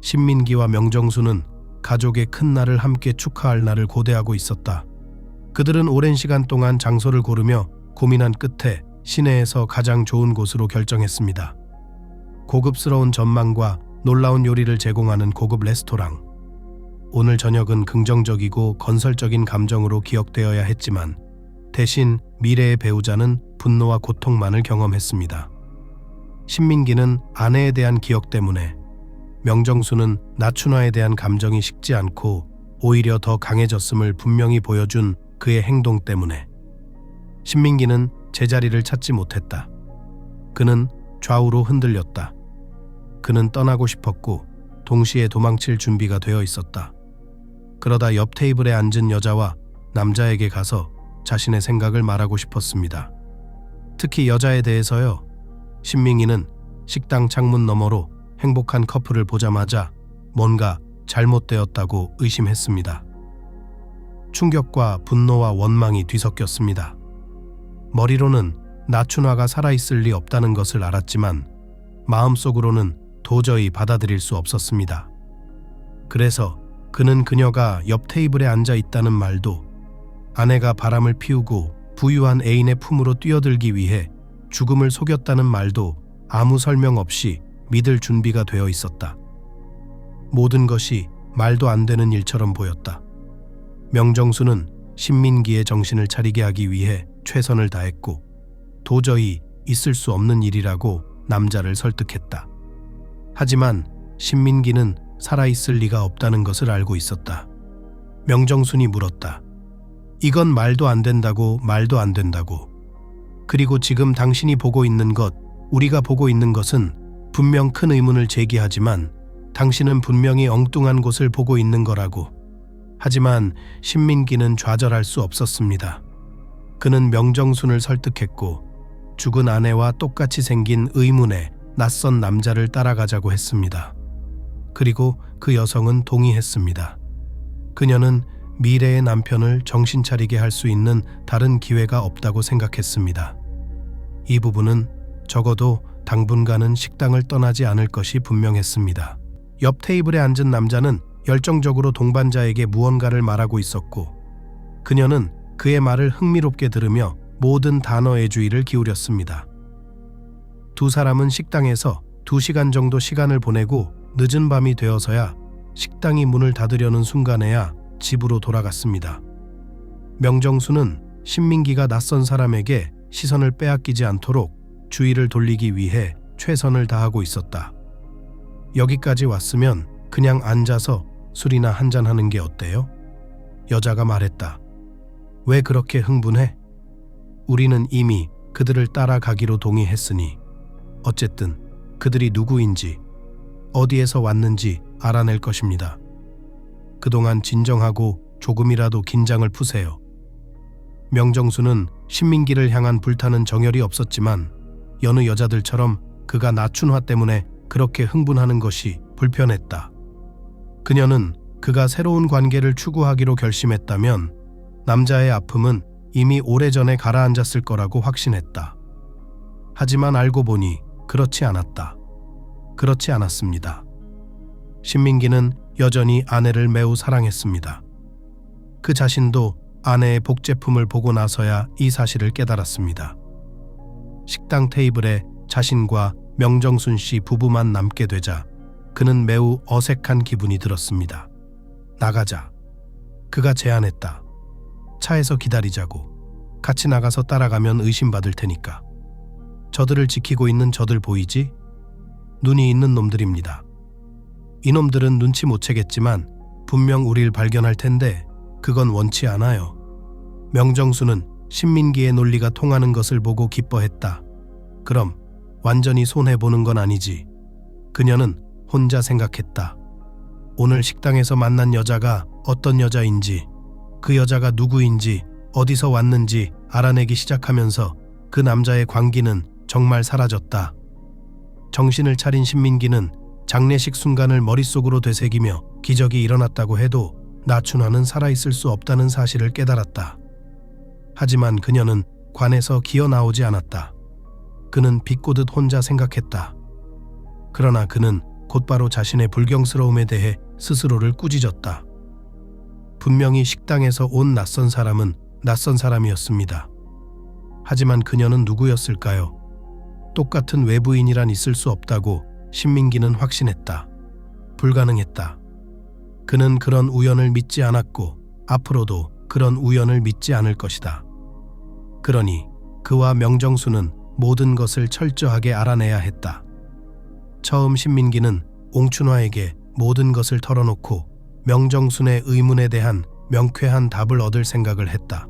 신민기와 명정순은 가족의 큰 날을 함께 축하할 날을 고대하고 있었다. 그들은 오랜 시간 동안 장소를 고르며 고민한 끝에 시내에서 가장 좋은 곳으로 결정했습니다. 고급스러운 전망과 놀라운 요리를 제공하는 고급 레스토랑. 오늘 저녁은 긍정적이고 건설적인 감정으로 기억되어야 했지만 대신 미래의 배우자는 분노와 고통만을 경험했습니다. 신민기는 아내에 대한 기억 때문에, 명정순은 나춘화에 대한 감정이 식지 않고 오히려 더 강해졌음을 분명히 보여준 그의 행동 때문에 신민기는 제자리를 찾지 못했다. 그는 좌우로 흔들렸다. 그는 떠나고 싶었고 동시에 도망칠 준비가 되어 있었다. 그러다 옆 테이블에 앉은 여자와 남자에게 가서 자신의 생각을 말하고 싶었습니다. 특히 여자에 대해서요. 신민기는 식당 창문 너머로 행복한 커플을 보자마자 뭔가 잘못되었다고 의심했습니다. 충격과 분노와 원망이 뒤섞였습니다. 머리로는 나춘화가 살아있을 리 없다는 것을 알았지만 마음속으로는 도저히 받아들일 수 없었습니다. 그래서 그는 그녀가 옆 테이블에 앉아 있다는 말도, 아내가 바람을 피우고 부유한 애인의 품으로 뛰어들기 위해 죽음을 속였다는 말도 아무 설명 없이 믿을 준비가 되어 있었다. 모든 것이 말도 안 되는 일처럼 보였다. 명정순은 신민기의 정신을 차리게 하기 위해 최선을 다했고 도저히 있을 수 없는 일이라고 남자를 설득했다. 하지만 신민기는 살아있을 리가 없다는 것을 알고 있었다. 명정순이 물었다. 이건 말도 안 된다고, 말도 안 된다고. 그리고 지금 당신이 보고 있는 것, 우리가 보고 있는 것은 분명 큰 의문을 제기하지만 당신은 분명히 엉뚱한 곳을 보고 있는 거라고. 하지만 신민기는 좌절할 수 없었습니다. 그는 명정순을 설득했고 죽은 아내와 똑같이 생긴 의문의 낯선 남자를 따라가자고 했습니다. 그리고 그 여성은 동의했습니다. 그녀는 미래의 남편을 정신 차리게 할 수 있는 다른 기회가 없다고 생각했습니다. 이 부부는 적어도 당분간은 식당을 떠나지 않을 것이 분명했습니다. 옆 테이블에 앉은 남자는 열정적으로 동반자에게 무언가를 말하고 있었고 그녀는 그의 말을 흥미롭게 들으며 모든 단어의 주의를 기울였습니다. 두 사람은 식당에서 2시간 정도 시간을 보내고 늦은 밤이 되어서야 식당이 문을 닫으려는 순간에야 집으로 돌아갔습니다. 명정수는 신민기가 낯선 사람에게 시선을 빼앗기지 않도록 주의를 돌리기 위해 최선을 다하고 있었다. 여기까지 왔으면 그냥 앉아서 술이나 한잔하는 게 어때요? 여자가 말했다. 왜 그렇게 흥분해? 우리는 이미 그들을 따라가기로 동의했으니 어쨌든 그들이 누구인지 어디에서 왔는지 알아낼 것입니다. 그동안 진정하고 조금이라도 긴장을 푸세요. 명정수는 신민기를 향한 불타는 정열이 없었지만 여느 여자들처럼 그가 나춘화 때문에 그렇게 흥분하는 것이 불편했다. 그녀는 그가 새로운 관계를 추구하기로 결심했다면 남자의 아픔은 이미 오래전에 가라앉았을 거라고 확신했다. 하지만 알고 보니 그렇지 않았다. 그렇지 않았습니다. 신민기는 여전히 아내를 매우 사랑했습니다. 그 자신도 아내의 복제품을 보고 나서야 이 사실을 깨달았습니다. 식당 테이블에 자신과 명정순 씨 부부만 남게 되자 그는 매우 어색한 기분이 들었습니다. 나가자. 그가 제안했다. 차에서 기다리자고. 같이 나가서 따라가면 의심받을 테니까. 저들을 지키고 있는 저들 보이지? 눈이 있는 놈들입니다. 이놈들은 눈치 못 채겠지만 분명 우릴 발견할 텐데 그건 원치 않아요. 명정수는 신민기의 논리가 통하는 것을 보고 기뻐했다. 그럼 완전히 손해보는 건 아니지. 그녀는 혼자 생각했다. 오늘 식당에서 만난 여자가 어떤 여자인지, 그 여자가 누구인지, 어디서 왔는지 알아내기 시작하면서 그 남자의 광기는 정말 사라졌다. 정신을 차린 신민기는 장례식 순간을 머릿속으로 되새기며 기적이 일어났다고 해도 나춘화는 살아있을 수 없다는 사실을 깨달았다. 하지만 그녀는 관에서 기어 나오지 않았다. 그는 비꼬듯 혼자 생각했다. 그러나 그는 곧바로 자신의 불경스러움에 대해 스스로를 꾸짖었다. 분명히 식당에서 온 낯선 사람은 낯선 사람이었습니다. 하지만 그녀는 누구였을까요? 똑같은 외부인이란 있을 수 없다고 신민기는 확신했다. 불가능했다. 그는 그런 우연을 믿지 않았고 앞으로도 그런 우연을 믿지 않을 것이다. 그러니 그와 명정수는 모든 것을 철저하게 알아내야 했다. 처음 신민기는 옹춘화에게 모든 것을 털어놓고 명정순의 의문에 대한 명쾌한 답을 얻을 생각을 했다.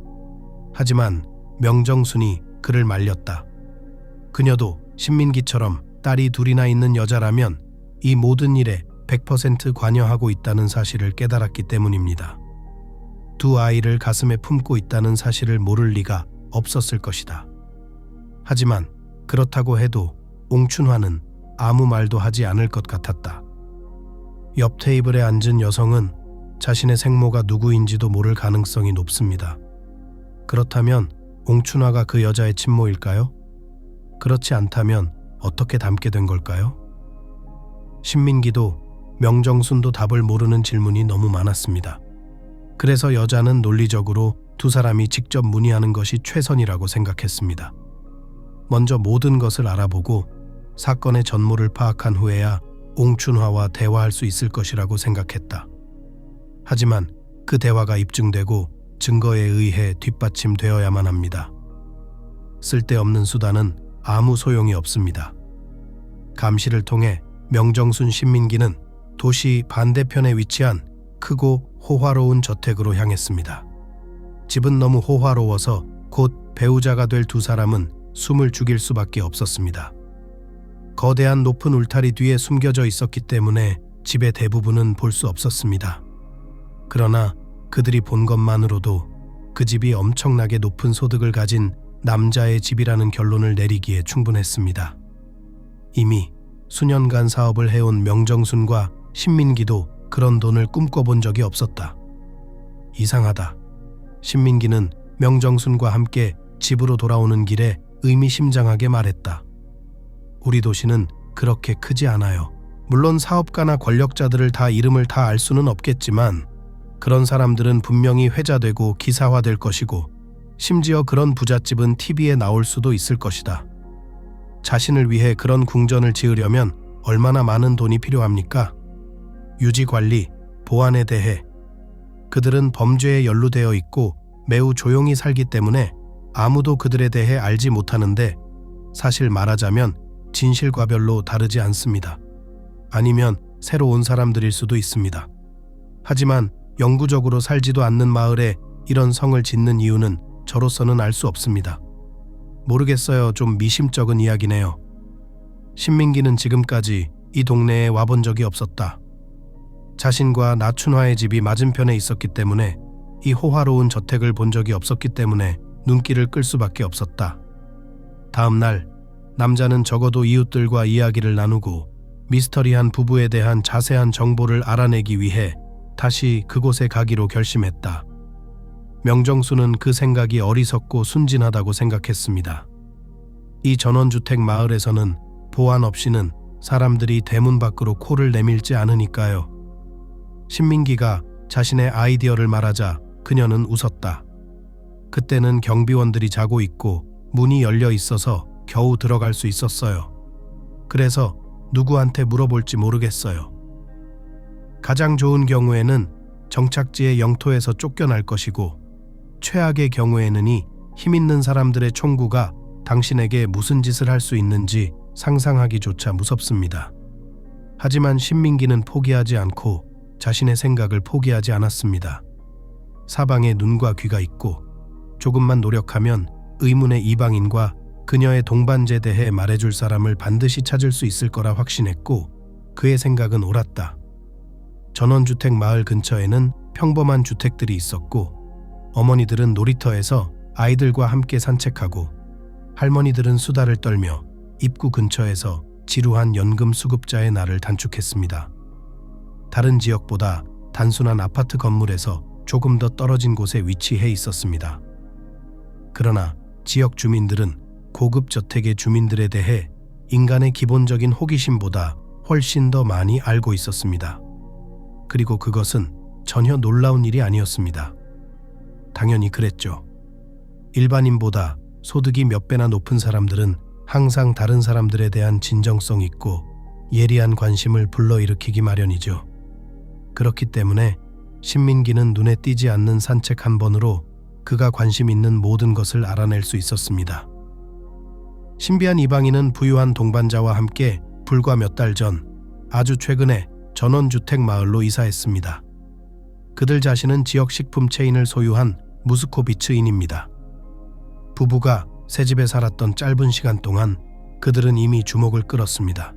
하지만 명정순이 그를 말렸다. 그녀도 신민기처럼 딸이 둘이나 있는 여자라면 이 모든 일에 100% 관여하고 있다는 사실을 깨달았기 때문입니다. 두 아이를 가슴에 품고 있다는 사실을 모를 리가 없었을 것이다. 하지만 그렇다고 해도 옹춘화는 아무 말도 하지 않을 것 같았다. 옆 테이블에 앉은 여성은 자신의 생모가 누구인지도 모를 가능성이 높습니다. 그렇다면 옹춘화가 그 여자의 친모일까요? 그렇지 않다면 어떻게 닮게 된 걸까요? 신민기도 명정순도 답을 모르는 질문이 너무 많았습니다. 그래서 여자는 논리적으로 두 사람이 직접 문의하는 것이 최선이라고 생각했습니다. 먼저 모든 것을 알아보고 사건의 전모를 파악한 후에야 옹춘화와 대화할 수 있을 것이라고 생각했다. 하지만 그 대화가 입증되고 증거에 의해 뒷받침되어야만 합니다. 쓸데없는 수단은 아무 소용이 없습니다. 감시를 통해 명정순 신민기는 도시 반대편에 위치한 크고 호화로운 저택으로 향했습니다. 집은 너무 호화로워서 곧 배우자가 될 두 사람은 숨을 죽일 수밖에 없었습니다. 거대한 높은 울타리 뒤에 숨겨져 있었기 때문에 집의 대부분은 볼 수 없었습니다. 그러나 그들이 본 것만으로도 그 집이 엄청나게 높은 소득을 가진 남자의 집이라는 결론을 내리기에 충분했습니다. 이미 수년간 사업을 해온 명정순과 신민기도 그런 돈을 꿈꿔본 적이 없었다. 이상하다. 신민기는 명정순과 함께 집으로 돌아오는 길에 의미심장하게 말했다. 우리 도시는 그렇게 크지 않아요. 물론 사업가나 권력자들을 다 이름을 다 알 수는 없겠지만 그런 사람들은 분명히 회자되고 기사화될 것이고 심지어 그런 부잣집은 TV에 나올 수도 있을 것이다. 자신을 위해 그런 궁전을 지으려면 얼마나 많은 돈이 필요합니까? 유지관리, 보안에 대해 그들은 범죄에 연루되어 있고 매우 조용히 살기 때문에 아무도 그들에 대해 알지 못하는데 사실 말하자면 진실과 별로 다르지 않습니다. 아니면 새로 온 사람들일 수도 있습니다. 하지만 영구적으로 살지도 않는 마을에 이런 성을 짓는 이유는 저로서는 알 수 없습니다. 모르겠어요. 좀 미심쩍은 이야기네요. 신민기는 지금까지 이 동네에 와본 적이 없었다. 자신과 나춘화의 집이 맞은편에 있었기 때문에 이 호화로운 저택을 본 적이 없었기 때문에 눈길을 끌 수밖에 없었다. 다음 날 남자는 적어도 이웃들과 이야기를 나누고 미스터리한 부부에 대한 자세한 정보를 알아내기 위해 다시 그곳에 가기로 결심했다. 명정수는 그 생각이 어리석고 순진하다고 생각했습니다. 이 전원주택 마을에서는 보안 없이는 사람들이 대문 밖으로 코를 내밀지 않으니까요. 신민기가 자신의 아이디어를 말하자 그녀는 웃었다. 그때는 경비원들이 자고 있고 문이 열려 있어서 겨우 들어갈 수 있었어요. 그래서 누구한테 물어볼지 모르겠어요. 가장 좋은 경우에는 정착지의 영토에서 쫓겨날 것이고 최악의 경우에는 힘 있는 사람들의 총구가 당신에게 무슨 짓을 할 수 있는지 상상하기조차 무섭습니다. 하지만 신민기는 포기하지 않고 자신의 생각을 포기하지 않았습니다. 사방에 눈과 귀가 있고 조금만 노력하면 의문의 이방인과 그녀의 동반자에 대해 말해줄 사람을 반드시 찾을 수 있을 거라 확신했고 그의 생각은 옳았다. 전원주택 마을 근처에는 평범한 주택들이 있었고 어머니들은 놀이터에서 아이들과 함께 산책하고 할머니들은 수다를 떨며 입구 근처에서 지루한 연금 수급자의 날을 단축했습니다. 다른 지역보다 단순한 아파트 건물에서 조금 더 떨어진 곳에 위치해 있었습니다. 그러나 지역 주민들은 고급 저택의 주민들에 대해 인간의 기본적인 호기심보다 훨씬 더 많이 알고 있었습니다. 그리고 그것은 전혀 놀라운 일이 아니었습니다. 당연히 그랬죠. 일반인보다 소득이 몇 배나 높은 사람들은 항상 다른 사람들에 대한 진정성 있고 예리한 관심을 불러일으키기 마련이죠. 그렇기 때문에 신민기는 눈에 띄지 않는 산책 한 번으로 그가 관심 있는 모든 것을 알아낼 수 있었습니다. 신비한 이방인은 부유한 동반자와 함께 불과 몇 달 전 아주 최근에 전원주택 마을로 이사했습니다. 그들 자신은 지역 식품 체인을 소유한 무스코비츠인입니다. 부부가 새 집에 살았던 짧은 시간 동안 그들은 이미 주목을 끌었습니다.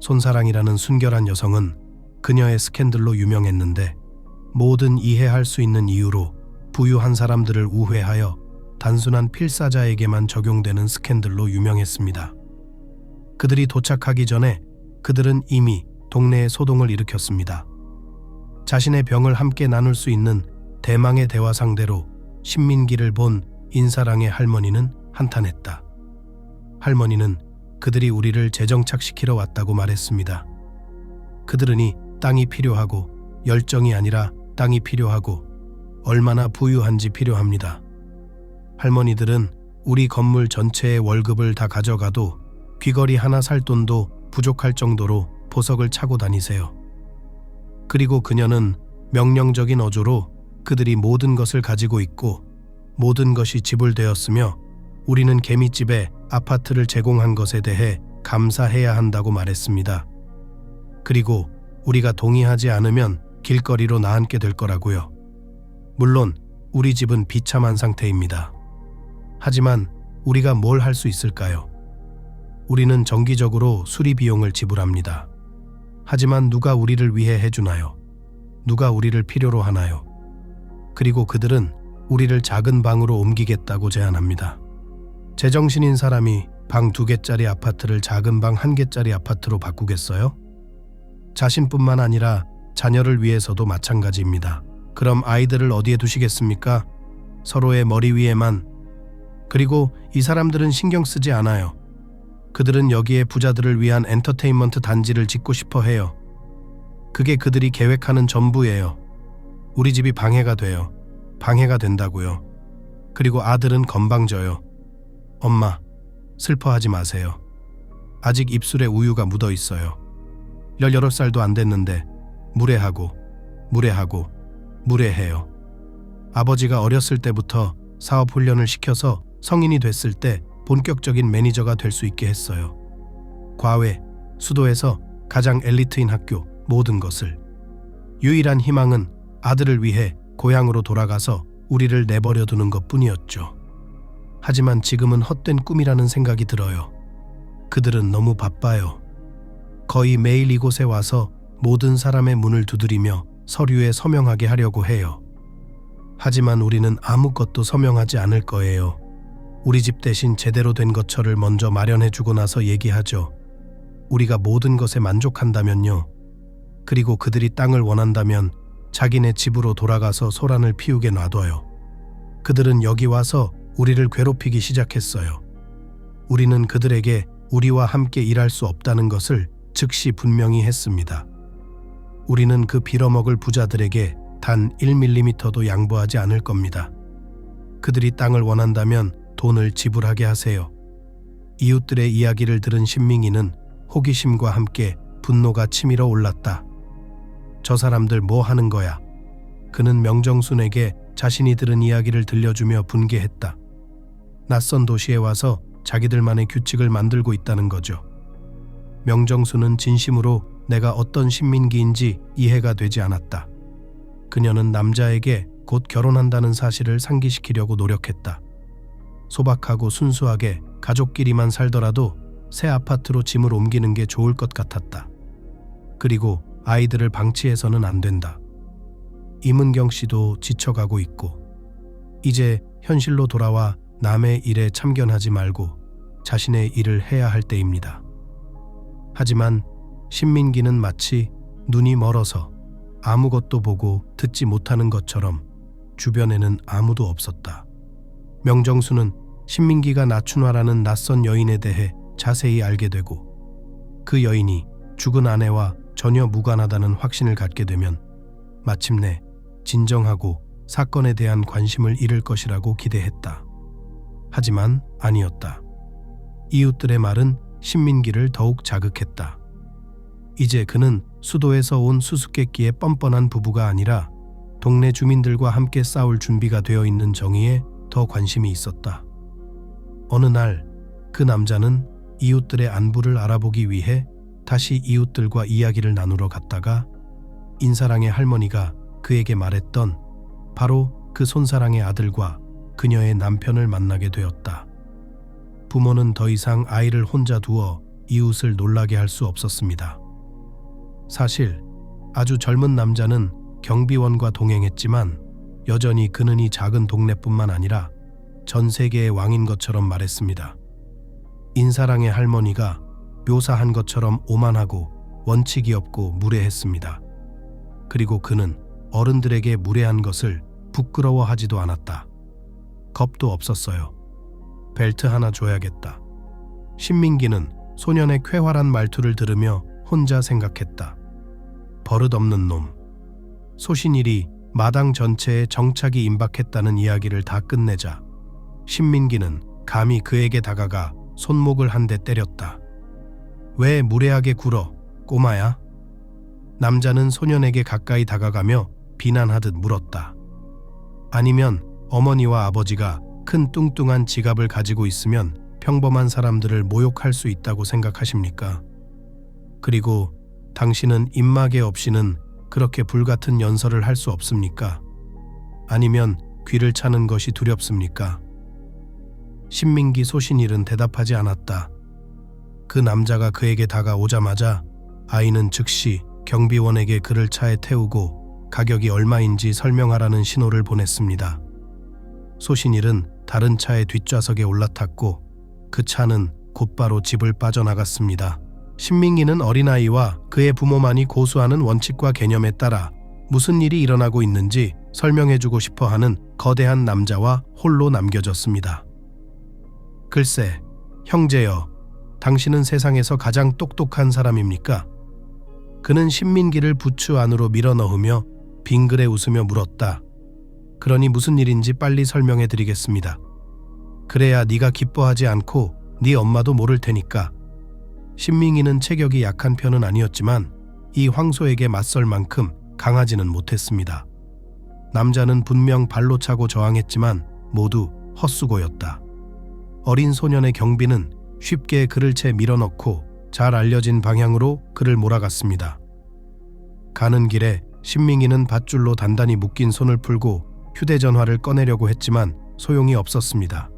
손사랑이라는 순결한 여성은 그녀의 스캔들로 유명했는데 모든 이해할 수 있는 이유로 부유한 사람들을 우회하여 단순한 필사자에게만 적용되는 스캔들로 유명했습니다. 그들이 도착하기 전에 그들은 이미 동네에 소동을 일으켰습니다. 자신의 병을 함께 나눌 수 있는 대망의 대화 상대로 신민기를 본 인사랑의 할머니는 한탄했다. 할머니는 그들이 우리를 재정착시키러 왔다고 말했습니다. 그들은 이 땅이 필요하고 열정이 아니라 땅이 필요하고 얼마나 부유한지 필요합니다. 할머니들은 우리 건물 전체의 월급을 다 가져가도 귀걸이 하나 살 돈도 부족할 정도로 보석을 차고 다니세요. 그리고 그녀는 명령적인 어조로 그들이 모든 것을 가지고 있고 모든 것이 지불되었으며 우리는 개미집에 아파트를 제공한 것에 대해 감사해야 한다고 말했습니다. 그리고 우리가 동의하지 않으면 길거리로 나앉게 될 거라고요. 물론 우리 집은 비참한 상태입니다. 하지만 우리가 뭘 할 수 있을까요? 우리는 정기적으로 수리 비용을 지불합니다. 하지만 누가 우리를 위해 해주나요? 누가 우리를 필요로 하나요? 그리고 그들은 우리를 작은 방으로 옮기겠다고 제안합니다. 제정신인 사람이 방 2개짜리 아파트를 작은 방 1개짜리 아파트로 바꾸겠어요? 자신뿐만 아니라 자녀를 위해서도 마찬가지입니다. 그럼 아이들을 어디에 두시겠습니까? 서로의 머리 위에만. 그리고 이 사람들은 신경 쓰지 않아요. 그들은 여기에 부자들을 위한 엔터테인먼트 단지를 짓고 싶어 해요. 그게 그들이 계획하는 전부예요. 우리 집이 방해가 돼요. 방해가 된다고요. 그리고 아들은 건방져요. 엄마, 슬퍼하지 마세요. 아직 입술에 우유가 묻어 있어요. 18살도 안 됐는데 무례하고 무례해요. 아버지가 어렸을 때부터 사업 훈련을 시켜서 성인이 됐을 때 본격적인 매니저가 될 수 있게 했어요. 과외, 수도에서 가장 엘리트인 학교, 모든 것을. 유일한 희망은 아들을 위해 고향으로 돌아가서 우리를 내버려 두는 것뿐이었죠. 하지만 지금은 헛된 꿈이라는 생각이 들어요. 그들은 너무 바빠요. 거의 매일 이곳에 와서 모든 사람의 문을 두드리며 서류에 서명하게 하려고 해요. 하지만 우리는 아무것도 서명하지 않을 거예요. 우리 집 대신 제대로 된 거처를 먼저 마련해주고 나서 얘기하죠. 우리가 모든 것에 만족한다면요. 그리고 그들이 땅을 원한다면 자기네 집으로 돌아가서 소란을 피우게 놔둬요. 그들은 여기 와서 우리를 괴롭히기 시작했어요. 우리는 그들에게 우리와 함께 일할 수 없다는 것을 즉시 분명히 했습니다. 우리는 그 빌어먹을 부자들에게 단 1mm도 양보하지 않을 겁니다. 그들이 땅을 원한다면 돈을 지불하게 하세요. 이웃들의 이야기를 들은 신민기는 호기심과 함께 분노가 치밀어 올랐다. 저 사람들 뭐 하는 거야? 그는 명정순에게 자신이 들은 이야기를 들려주며 분개했다. 낯선 도시에 와서 자기들만의 규칙을 만들고 있다는 거죠. 명정순은 진심으로 내가 어떤 신민기인지 이해가 되지 않았다. 그녀는 남자에게 곧 결혼한다는 사실을 상기시키려고 노력했다. 소박하고 순수하게 가족끼리만 살더라도 새 아파트로 짐을 옮기는 게 좋을 것 같았다. 그리고 아이들을 방치해서는 안 된다. 임은경 씨도 지쳐가고 있고 이제 현실로 돌아와 남의 일에 참견하지 말고 자신의 일을 해야 할 때입니다. 하지만 신민기는 마치 눈이 멀어서 아무것도 보고 듣지 못하는 것처럼 주변에는 아무도 없었다. 명정수는 신민기가 나춘화라는 낯선 여인에 대해 자세히 알게 되고 그 여인이 죽은 아내와 전혀 무관하다는 확신을 갖게 되면 마침내 진정하고 사건에 대한 관심을 잃을 것이라고 기대했다. 하지만 아니었다. 이웃들의 말은 신민기를 더욱 자극했다. 이제 그는 수도에서 온 수수께끼의 뻔뻔한 부부가 아니라 동네 주민들과 함께 싸울 준비가 되어 있는 정의에 더 관심이 있었다. 어느 날 그 남자는 이웃들의 안부를 알아보기 위해 다시 이웃들과 이야기를 나누러 갔다가 인사랑의 할머니가 그에게 말했던 바로 그 손사랑의 아들과 그녀의 남편을 만나게 되었다. 부모는 더 이상 아이를 혼자 두어 이웃을 놀라게 할 수 없었습니다. 사실 아주 젊은 남자는 경비원과 동행했지만 여전히 그는 이 작은 동네뿐만 아니라 전 세계의 왕인 것처럼 말했습니다. 인사랑의 할머니가 묘사한 것처럼 오만하고 원칙이 없고 무례했습니다. 그리고 그는 어른들에게 무례한 것을 부끄러워하지도 않았다. 겁도 없었어요. 벨트 하나 줘야겠다. 신민기는 소년의 쾌활한 말투를 들으며 혼자 생각했다. 버릇없는 놈. 소신일이 마당 전체에 정착이 임박했다는 이야기를 다 끝내자 신민기는 감히 그에게 다가가 손목을 한 대 때렸다. 왜 무례하게 굴어, 꼬마야? 남자는 소년에게 가까이 다가가며 비난하듯 물었다. 아니면 어머니와 아버지가 큰 뚱뚱한 지갑을 가지고 있으면 평범한 사람들을 모욕할 수 있다고 생각하십니까? 그리고 당신은 입마개 없이는 그렇게 불같은 연설을 할 수 없습니까? 아니면 귀를 차는 것이 두렵습니까? 신민기 소신일은 대답하지 않았다. 그 남자가 그에게 다가오자마자 아이는 즉시 경비원에게 그를 차에 태우고 가격이 얼마인지 설명하라는 신호를 보냈습니다. 소신일은 다른 차의 뒷좌석에 올라탔고 그 차는 곧바로 집을 빠져나갔습니다. 신민기는 어린아이와 그의 부모만이 고수하는 원칙과 개념에 따라 무슨 일이 일어나고 있는지 설명해주고 싶어하는 거대한 남자와 홀로 남겨졌습니다. 글쎄, 형제여, 당신은 세상에서 가장 똑똑한 사람입니까? 그는 신민기를 부추 안으로 밀어넣으며 빙그레 웃으며 물었다. 그러니 무슨 일인지 빨리 설명해 드리겠습니다. 그래야 네가 기뻐하지 않고 네 엄마도 모를 테니까. 신민기는 체격이 약한 편은 아니었지만 이 황소에게 맞설 만큼 강하지는 못했습니다. 남자는 분명 발로 차고 저항했지만 모두 헛수고였다. 어린 소년의 경비는 쉽게 그를 채 밀어넣고 잘 알려진 방향으로 그를 몰아갔습니다. 가는 길에 신민기는 밧줄로 단단히 묶인 손을 풀고 휴대전화를 꺼내려고 했지만 소용이 없었습니다.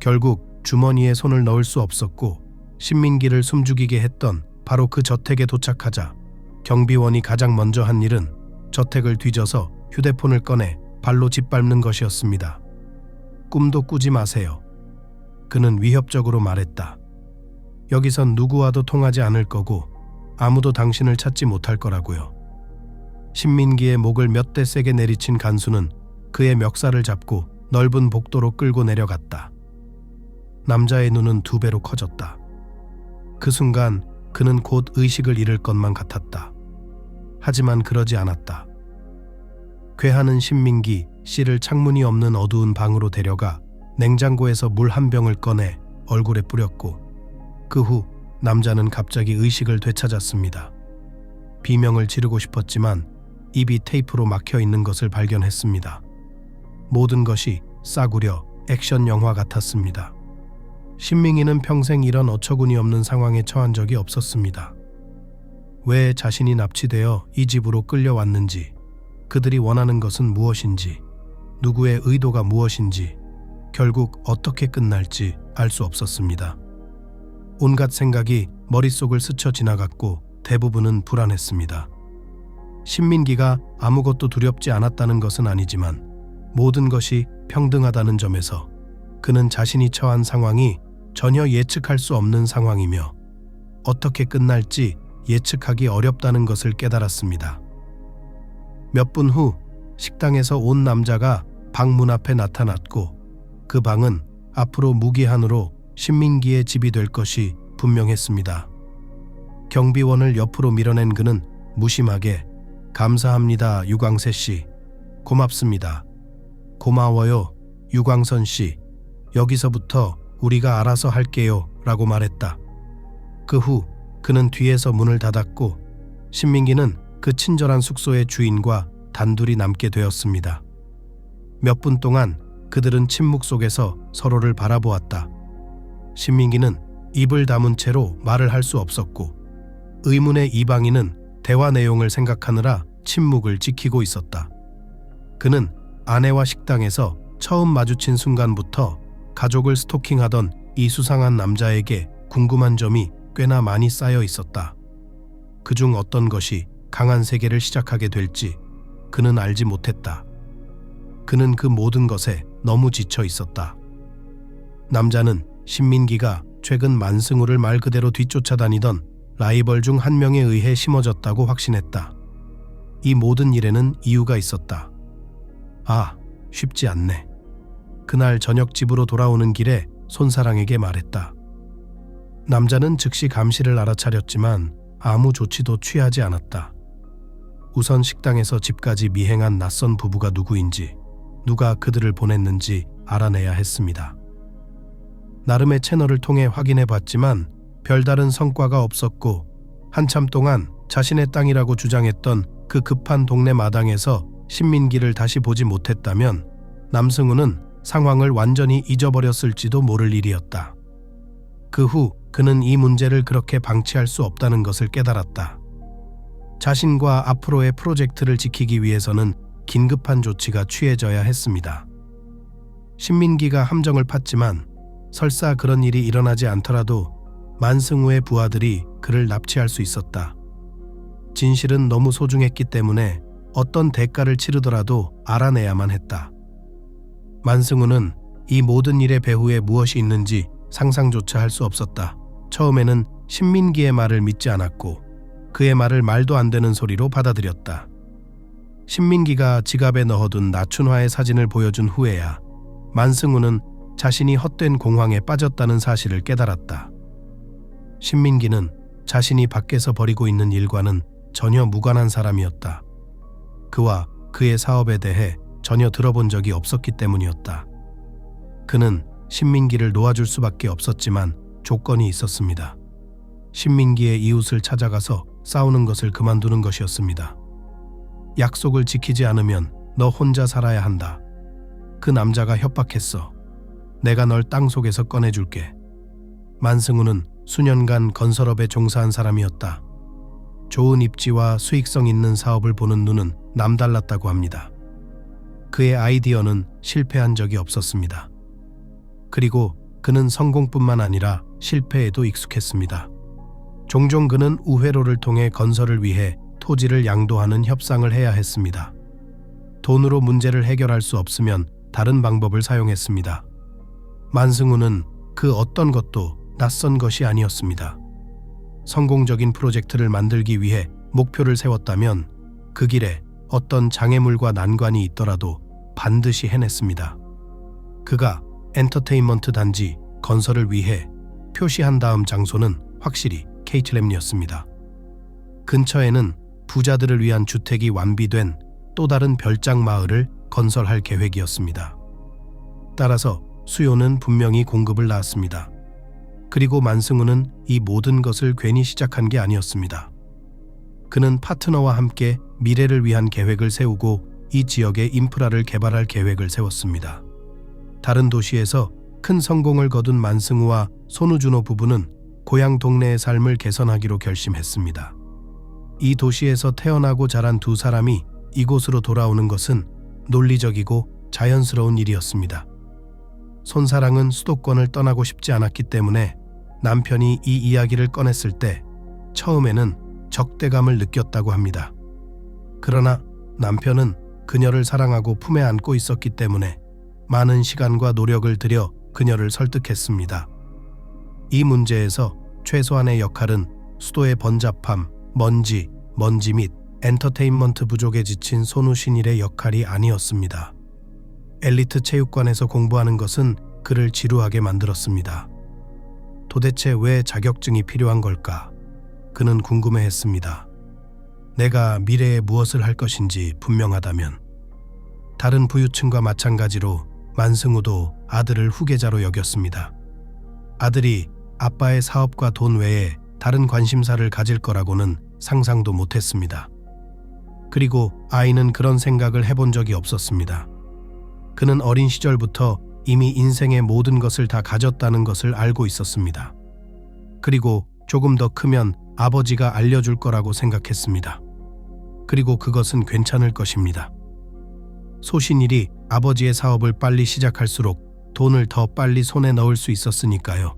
결국 주머니에 손을 넣을 수 없었고 신민기를 숨죽이게 했던 바로 그 저택에 도착하자 경비원이 가장 먼저 한 일은 저택을 뒤져서 휴대폰을 꺼내 발로 짓밟는 것이었습니다. 꿈도 꾸지 마세요. 그는 위협적으로 말했다. 여기선 누구와도 통하지 않을 거고 아무도 당신을 찾지 못할 거라고요. 신민기의 목을 몇 대 세게 내리친 간수는 그의 멱살을 잡고 넓은 복도로 끌고 내려갔다. 남자의 눈은 2배로 커졌다. 그 순간 그는 곧 의식을 잃을 것만 같았다. 하지만 그러지 않았다. 괴하는 신민기 씨를 창문이 없는 어두운 방으로 데려가 냉장고에서 물 한 병을 꺼내 얼굴에 뿌렸고 그 후 남자는 갑자기 의식을 되찾았습니다. 비명을 지르고 싶었지만 입이 테이프로 막혀 있는 것을 발견했습니다. 모든 것이 싸구려 액션 영화 같았습니다. 신민기는 평생 이런 어처구니 없는 상황에 처한 적이 없었습니다. 왜 자신이 납치되어 이 집으로 끌려왔는지, 그들이 원하는 것은 무엇인지, 누구의 의도가 무엇인지, 결국 어떻게 끝날지 알 수 없었습니다. 온갖 생각이 머릿속을 스쳐 지나갔고 대부분은 불안했습니다. 신민기가 아무것도 두렵지 않았다는 것은 아니지만 모든 것이 평등하다는 점에서 그는 자신이 처한 상황이 전혀 예측할 수 없는 상황이며 어떻게 끝날지 예측하기 어렵다는 것을 깨달았습니다. 몇 분 후 식당에서 온 남자가 방 문 앞에 나타났고 그 방은 앞으로 무기한으로 신민기의 집이 될 것이 분명했습니다. 경비원을 옆으로 밀어낸 그는 무심하게 감사합니다, 유광세 씨. 고맙습니다. 고마워요, 유광선 씨. 여기서부터 우리가 알아서 할게요 라고 말했다. 그 후 그는 뒤에서 문을 닫았고 신민기는 그 친절한 숙소의 주인과 단둘이 남게 되었습니다. 몇 분 동안 그들은 침묵 속에서 서로를 바라보았다. 신민기는 입을 다문 채로 말을 할 수 없었고 의문의 이방인은 대화 내용을 생각하느라 침묵을 지키고 있었다. 그는 아내와 식당에서 처음 마주친 순간부터 가족을 스토킹하던 이 수상한 남자에게 궁금한 점이 꽤나 많이 쌓여 있었다. 그중 어떤 것이 강한 세계를 시작하게 될지 그는 알지 못했다. 그는 그 모든 것에 너무 지쳐 있었다. 남자는 신민기가 최근 만승우를 말 그대로 뒤쫓아다니던 라이벌 중 한 명에 의해 심어졌다고 확신했다. 이 모든 일에는 이유가 있었다. 쉽지 않네. 그날 저녁 집으로 돌아오는 길에 손사랑에게 말했다. 남자는 즉시 감시를 알아차렸지만 아무 조치도 취하지 않았다. 우선 식당에서 집까지 미행한 낯선 부부가 누구인지, 누가 그들을 보냈는지 알아내야 했습니다. 나름의 채널을 통해 확인해 봤지만 별다른 성과가 없었고 한참 동안 자신의 땅이라고 주장했던 그 급한 동네 마당에서 신민기를 다시 보지 못했다면 남승우는 상황을 완전히 잊어버렸을지도 모를 일이었다. 그 후 그는 이 문제를 그렇게 방치할 수 없다는 것을 깨달았다. 자신과 앞으로의 프로젝트를 지키기 위해서는 긴급한 조치가 취해져야 했습니다. 신민기가 함정을 팠지만 설사 그런 일이 일어나지 않더라도 만승우의 부하들이 그를 납치할 수 있었다. 진실은 너무 소중했기 때문에 어떤 대가를 치르더라도 알아내야만 했다. 만승우는 이 모든 일의 배후에 무엇이 있는지 상상조차 할 수 없었다. 처음에는 신민기의 말을 믿지 않았고 그의 말을 말도 안 되는 소리로 받아들였다. 신민기가 지갑에 넣어둔 나춘화의 사진을 보여준 후에야 만승우는 자신이 헛된 공황에 빠졌다는 사실을 깨달았다. 신민기는 자신이 밖에서 벌이고 있는 일과는 전혀 무관한 사람이었다. 그와 그의 사업에 대해 전혀 들어본 적이 없었기 때문이었다. 그는 신민기를 놓아줄 수밖에 없었지만 조건이 있었습니다. 신민기의 이웃을 찾아가서 싸우는 것을 그만두는 것이었습니다. 약속을 지키지 않으면 너 혼자 살아야 한다. 그 남자가 협박했어. 내가 널 땅속에서 꺼내줄게. 만승우는 수년간 건설업에 종사한 사람이었다. 좋은 입지와 수익성 있는 사업을 보는 눈은 남달랐다고 합니다. 그의 아이디어는 실패한 적이 없었습니다. 그리고 그는 성공뿐만 아니라 실패에도 익숙했습니다. 종종 그는 우회로를 통해 건설을 위해 토지를 양도하는 협상을 해야 했습니다. 돈으로 문제를 해결할 수 없으면 다른 방법을 사용했습니다. 만승우는 그 어떤 것도 낯선 것이 아니었습니다. 성공적인 프로젝트를 만들기 위해 목표를 세웠다면 그 길에 어떤 장애물과 난관이 있더라도 반드시 해냈습니다. 그가 엔터테인먼트 단지 건설을 위해 표시한 다음 장소는 확실히 케이틀램이었습니다. 근처에는 부자들을 위한 주택이 완비된 또 다른 별장 마을을 건설할 계획이었습니다. 따라서 수요는 분명히 공급을 낳았습니다. 그리고 만승우는 이 모든 것을 괜히 시작한 게 아니었습니다. 그는 파트너와 함께 미래를 위한 계획을 세우고 이 지역의 인프라를 개발할 계획을 세웠습니다. 다른 도시에서 큰 성공을 거둔 만승우와 손우준호 부부는 고향 동네의 삶을 개선하기로 결심했습니다. 이 도시에서 태어나고 자란 두 사람이 이곳으로 돌아오는 것은 논리적이고 자연스러운 일이었습니다. 손사랑은 수도권을 떠나고 싶지 않았기 때문에 남편이 이 이야기를 꺼냈을 때 처음에는 적대감을 느꼈다고 합니다. 그러나 남편은 그녀를 사랑하고 품에 안고 있었기 때문에 많은 시간과 노력을 들여 그녀를 설득했습니다. 이 문제에서 최소한의 역할은 수도의 번잡함, 먼지 및 엔터테인먼트 부족에 지친 손우신일의 역할이 아니었습니다. 엘리트 체육관에서 공부하는 것은 그를 지루하게 만들었습니다. 도대체 왜 자격증이 필요한 걸까? 그는 궁금해했습니다. 내가 미래에 무엇을 할 것인지 분명하다면. 다른 부유층과 마찬가지로 만승우도 아들을 후계자로 여겼습니다. 아들이 아빠의 사업과 돈 외에 다른 관심사를 가질 거라고는 상상도 못했습니다. 그리고 아이는 그런 생각을 해본 적이 없었습니다. 그는 어린 시절부터 이미 인생의 모든 것을 다 가졌다는 것을 알고 있었습니다. 그리고 조금 더 크면 아버지가 알려줄 거라고 생각했습니다. 그리고 그것은 괜찮을 것입니다. 소신일이 아버지의 사업을 빨리 시작할수록 돈을 더 빨리 손에 넣을 수 있었으니까요.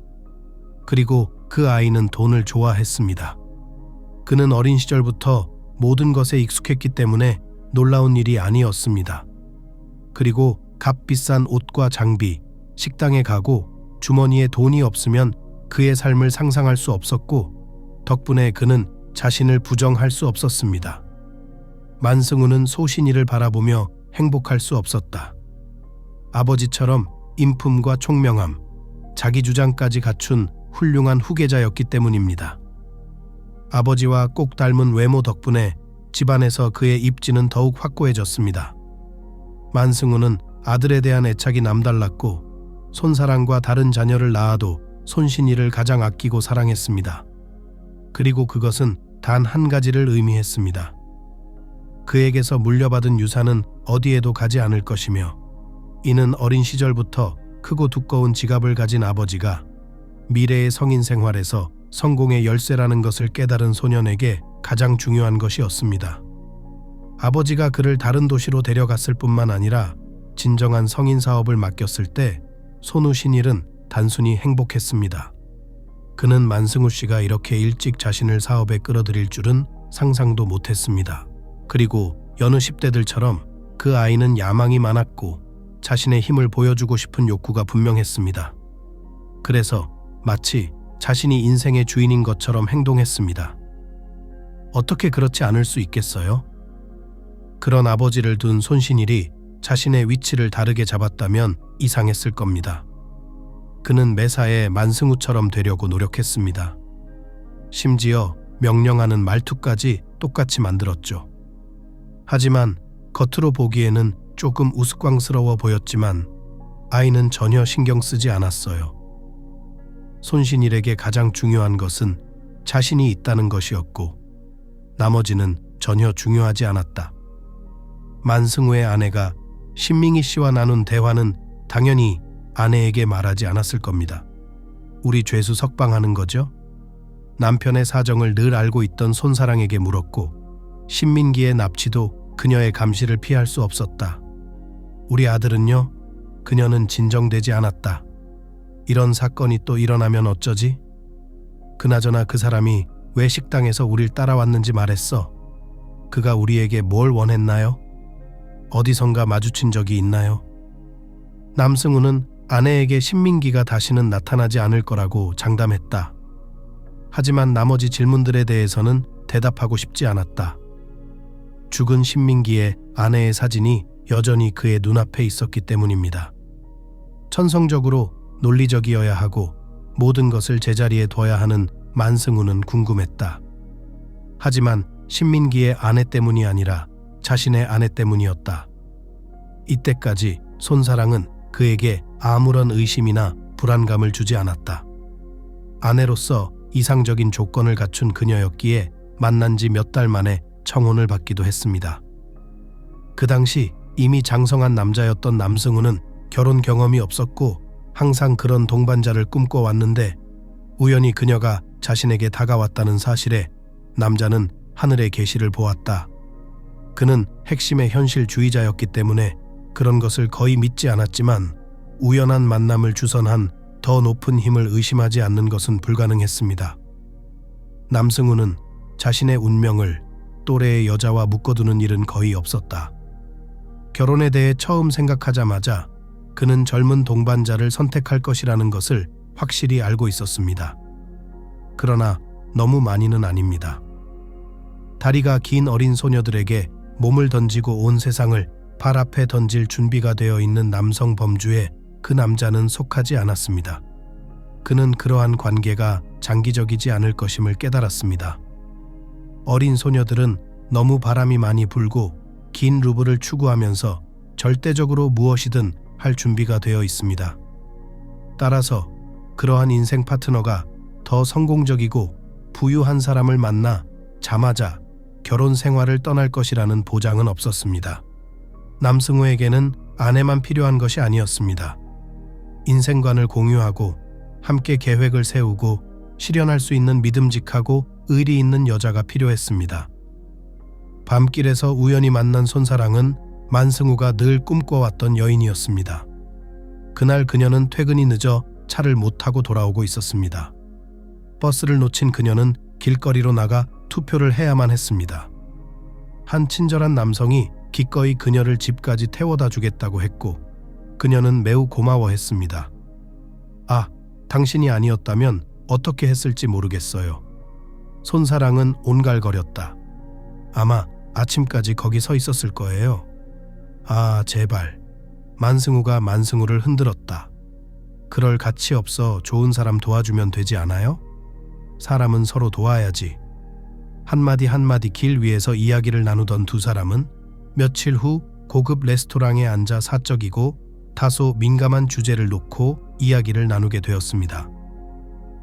그리고 그 아이는 돈을 좋아했습니다. 그는 어린 시절부터 모든 것에 익숙했기 때문에 놀라운 일이 아니었습니다. 그리고 값비싼 옷과 장비, 식당에 가고 주머니에 돈이 없으면 그의 삶을 상상할 수 없었고 덕분에 그는 자신을 부정할 수 없었습니다. 만승우는 소신이를 바라보며 행복할 수 없었다. 아버지처럼 인품과 총명함, 자기주장까지 갖춘 훌륭한 후계자였기 때문입니다. 아버지와 꼭 닮은 외모 덕분에 집안에서 그의 입지는 더욱 확고해졌습니다. 만승우는 아들에 대한 애착이 남달랐고 손사랑과 다른 자녀를 낳아도 손신이를 가장 아끼고 사랑했습니다. 그리고 그것은 단 한 가지를 의미했습니다. 그에게서 물려받은 유산은 어디에도 가지 않을 것이며 이는 어린 시절부터 크고 두꺼운 지갑을 가진 아버지가 미래의 성인 생활에서 성공의 열쇠라는 것을 깨달은 소년에게 가장 중요한 것이었습니다. 아버지가 그를 다른 도시로 데려갔을 뿐만 아니라 진정한 성인 사업을 맡겼을 때 손우신일은 단순히 행복했습니다. 그는 만승우 씨가 이렇게 일찍 자신을 사업에 끌어들일 줄은 상상도 못했습니다. 그리고 여느 10대들처럼 그 아이는 야망이 많았고 자신의 힘을 보여주고 싶은 욕구가 분명했습니다. 그래서 마치 자신이 인생의 주인인 것처럼 행동했습니다. 어떻게 그렇지 않을 수 있겠어요? 그런 아버지를 둔 손신일이 자신의 위치를 다르게 잡았다면 이상했을 겁니다. 그는 매사에 만승우처럼 되려고 노력했습니다. 심지어 명령하는 말투까지 똑같이 만들었죠. 하지만 겉으로 보기에는 조금 우스꽝스러워 보였지만 아이는 전혀 신경 쓰지 않았어요. 손신일에게 가장 중요한 것은 자신이 있다는 것이었고 나머지는 전혀 중요하지 않았다. 만승우의 아내가 신민기 씨와 나눈 대화는 당연히 아내에게 말하지 않았을 겁니다. 우리 죄수 석방하는 거죠? 남편의 사정을 늘 알고 있던 손사랑에게 물었고 신민기의 납치도 그녀의 감시를 피할 수 없었다. 우리 아들은요? 그녀는 진정되지 않았다. 이런 사건이 또 일어나면 어쩌지? 그나저나 그 사람이 왜 식당에서 우릴 따라왔는지 말했어. 그가 우리에게 뭘 원했나요? 어디선가 마주친 적이 있나요? 남승우는 아내에게 신민기가 다시는 나타나지 않을 거라고 장담했다. 하지만 나머지 질문들에 대해서는 대답하고 싶지 않았다. 죽은 신민기의 아내의 사진이 여전히 그의 눈앞에 있었기 때문입니다. 천성적으로 논리적이어야 하고 모든 것을 제자리에 둬야 하는 만승우는 궁금했다. 하지만 신민기의 아내 때문이 아니라 자신의 아내 때문이었다. 이때까지 손사랑은 그에게 아무런 의심이나 불안감을 주지 않았다. 아내로서 이상적인 조건을 갖춘 그녀였기에 만난 지 몇 달 만에 청혼을 받기도 했습니다. 그 당시 이미 장성한 남자였던 남승우는 결혼 경험이 없었고 항상 그런 동반자를 꿈꿔왔는데 우연히 그녀가 자신에게 다가왔다는 사실에 남자는 하늘의 계시를 보았다. 그는 핵심의 현실주의자였기 때문에 그런 것을 거의 믿지 않았지만 우연한 만남을 주선한 더 높은 힘을 의심하지 않는 것은 불가능했습니다. 남승우는 자신의 운명을 또래의 여자와 묶어두는 일은 거의 없었다. 결혼에 대해 처음 생각하자마자 그는 젊은 동반자를 선택할 것이라는 것을 확실히 알고 있었습니다. 그러나 너무 많이는 아닙니다. 다리가 긴 어린 소녀들에게 몸을 던지고 온 세상을 발 앞에 던질 준비가 되어 있는 남성 범주에 그 남자는 속하지 않았습니다. 그는 그러한 관계가 장기적이지 않을 것임을 깨달았습니다. 어린 소녀들은 너무 바람이 많이 불고 긴 루브를 추구하면서 절대적으로 무엇이든 할 준비가 되어 있습니다. 따라서 그러한 인생 파트너가 더 성공적이고 부유한 사람을 만나 자마자 결혼 생활을 떠날 것이라는 보장은 없었습니다. 남승우에게는 아내만 필요한 것이 아니었습니다. 인생관을 공유하고 함께 계획을 세우고 실현할 수 있는 믿음직하고 의리 있는 여자가 필요했습니다. 밤길에서 우연히 만난 손사랑은 만승우가 늘 꿈꿔왔던 여인이었습니다. 그날 그녀는 퇴근이 늦어 차를 못 타고 돌아오고 있었습니다. 버스를 놓친 그녀는 길거리로 나가 투표를 해야만 했습니다. 한 친절한 남성이 기꺼이 그녀를 집까지 태워다 주겠다고 했고 그녀는 매우 고마워했습니다. 아, 당신이 아니었다면 어떻게 했을지 모르겠어요. 손사랑은 온갈거렸다. 아마 아침까지 거기 서 있었을 거예요. 아, 제발. 만승우가 만승우를 흔들었다. 그럴 가치 없어 좋은 사람 도와주면 되지 않아요? 사람은 서로 도와야지. 한마디 한마디 길 위에서 이야기를 나누던 두 사람은 며칠 후 고급 레스토랑에 앉아 사적이고 다소 민감한 주제를 놓고 이야기를 나누게 되었습니다.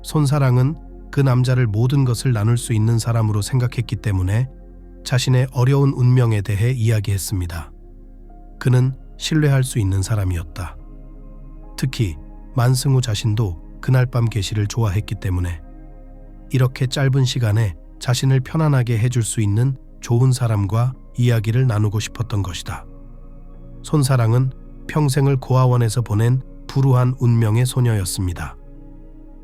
손사랑은 그 남자를 모든 것을 나눌 수 있는 사람으로 생각했기 때문에 자신의 어려운 운명에 대해 이야기했습니다. 그는 신뢰할 수 있는 사람이었다. 특히 만승우 자신도 그날 밤 계시를 좋아했기 때문에 이렇게 짧은 시간에 자신을 편안하게 해줄 수 있는 좋은 사람과 이야기를 나누고 싶었던 것이다. 손사랑은 평생을 고아원에서 보낸 불우한 운명의 소녀였습니다.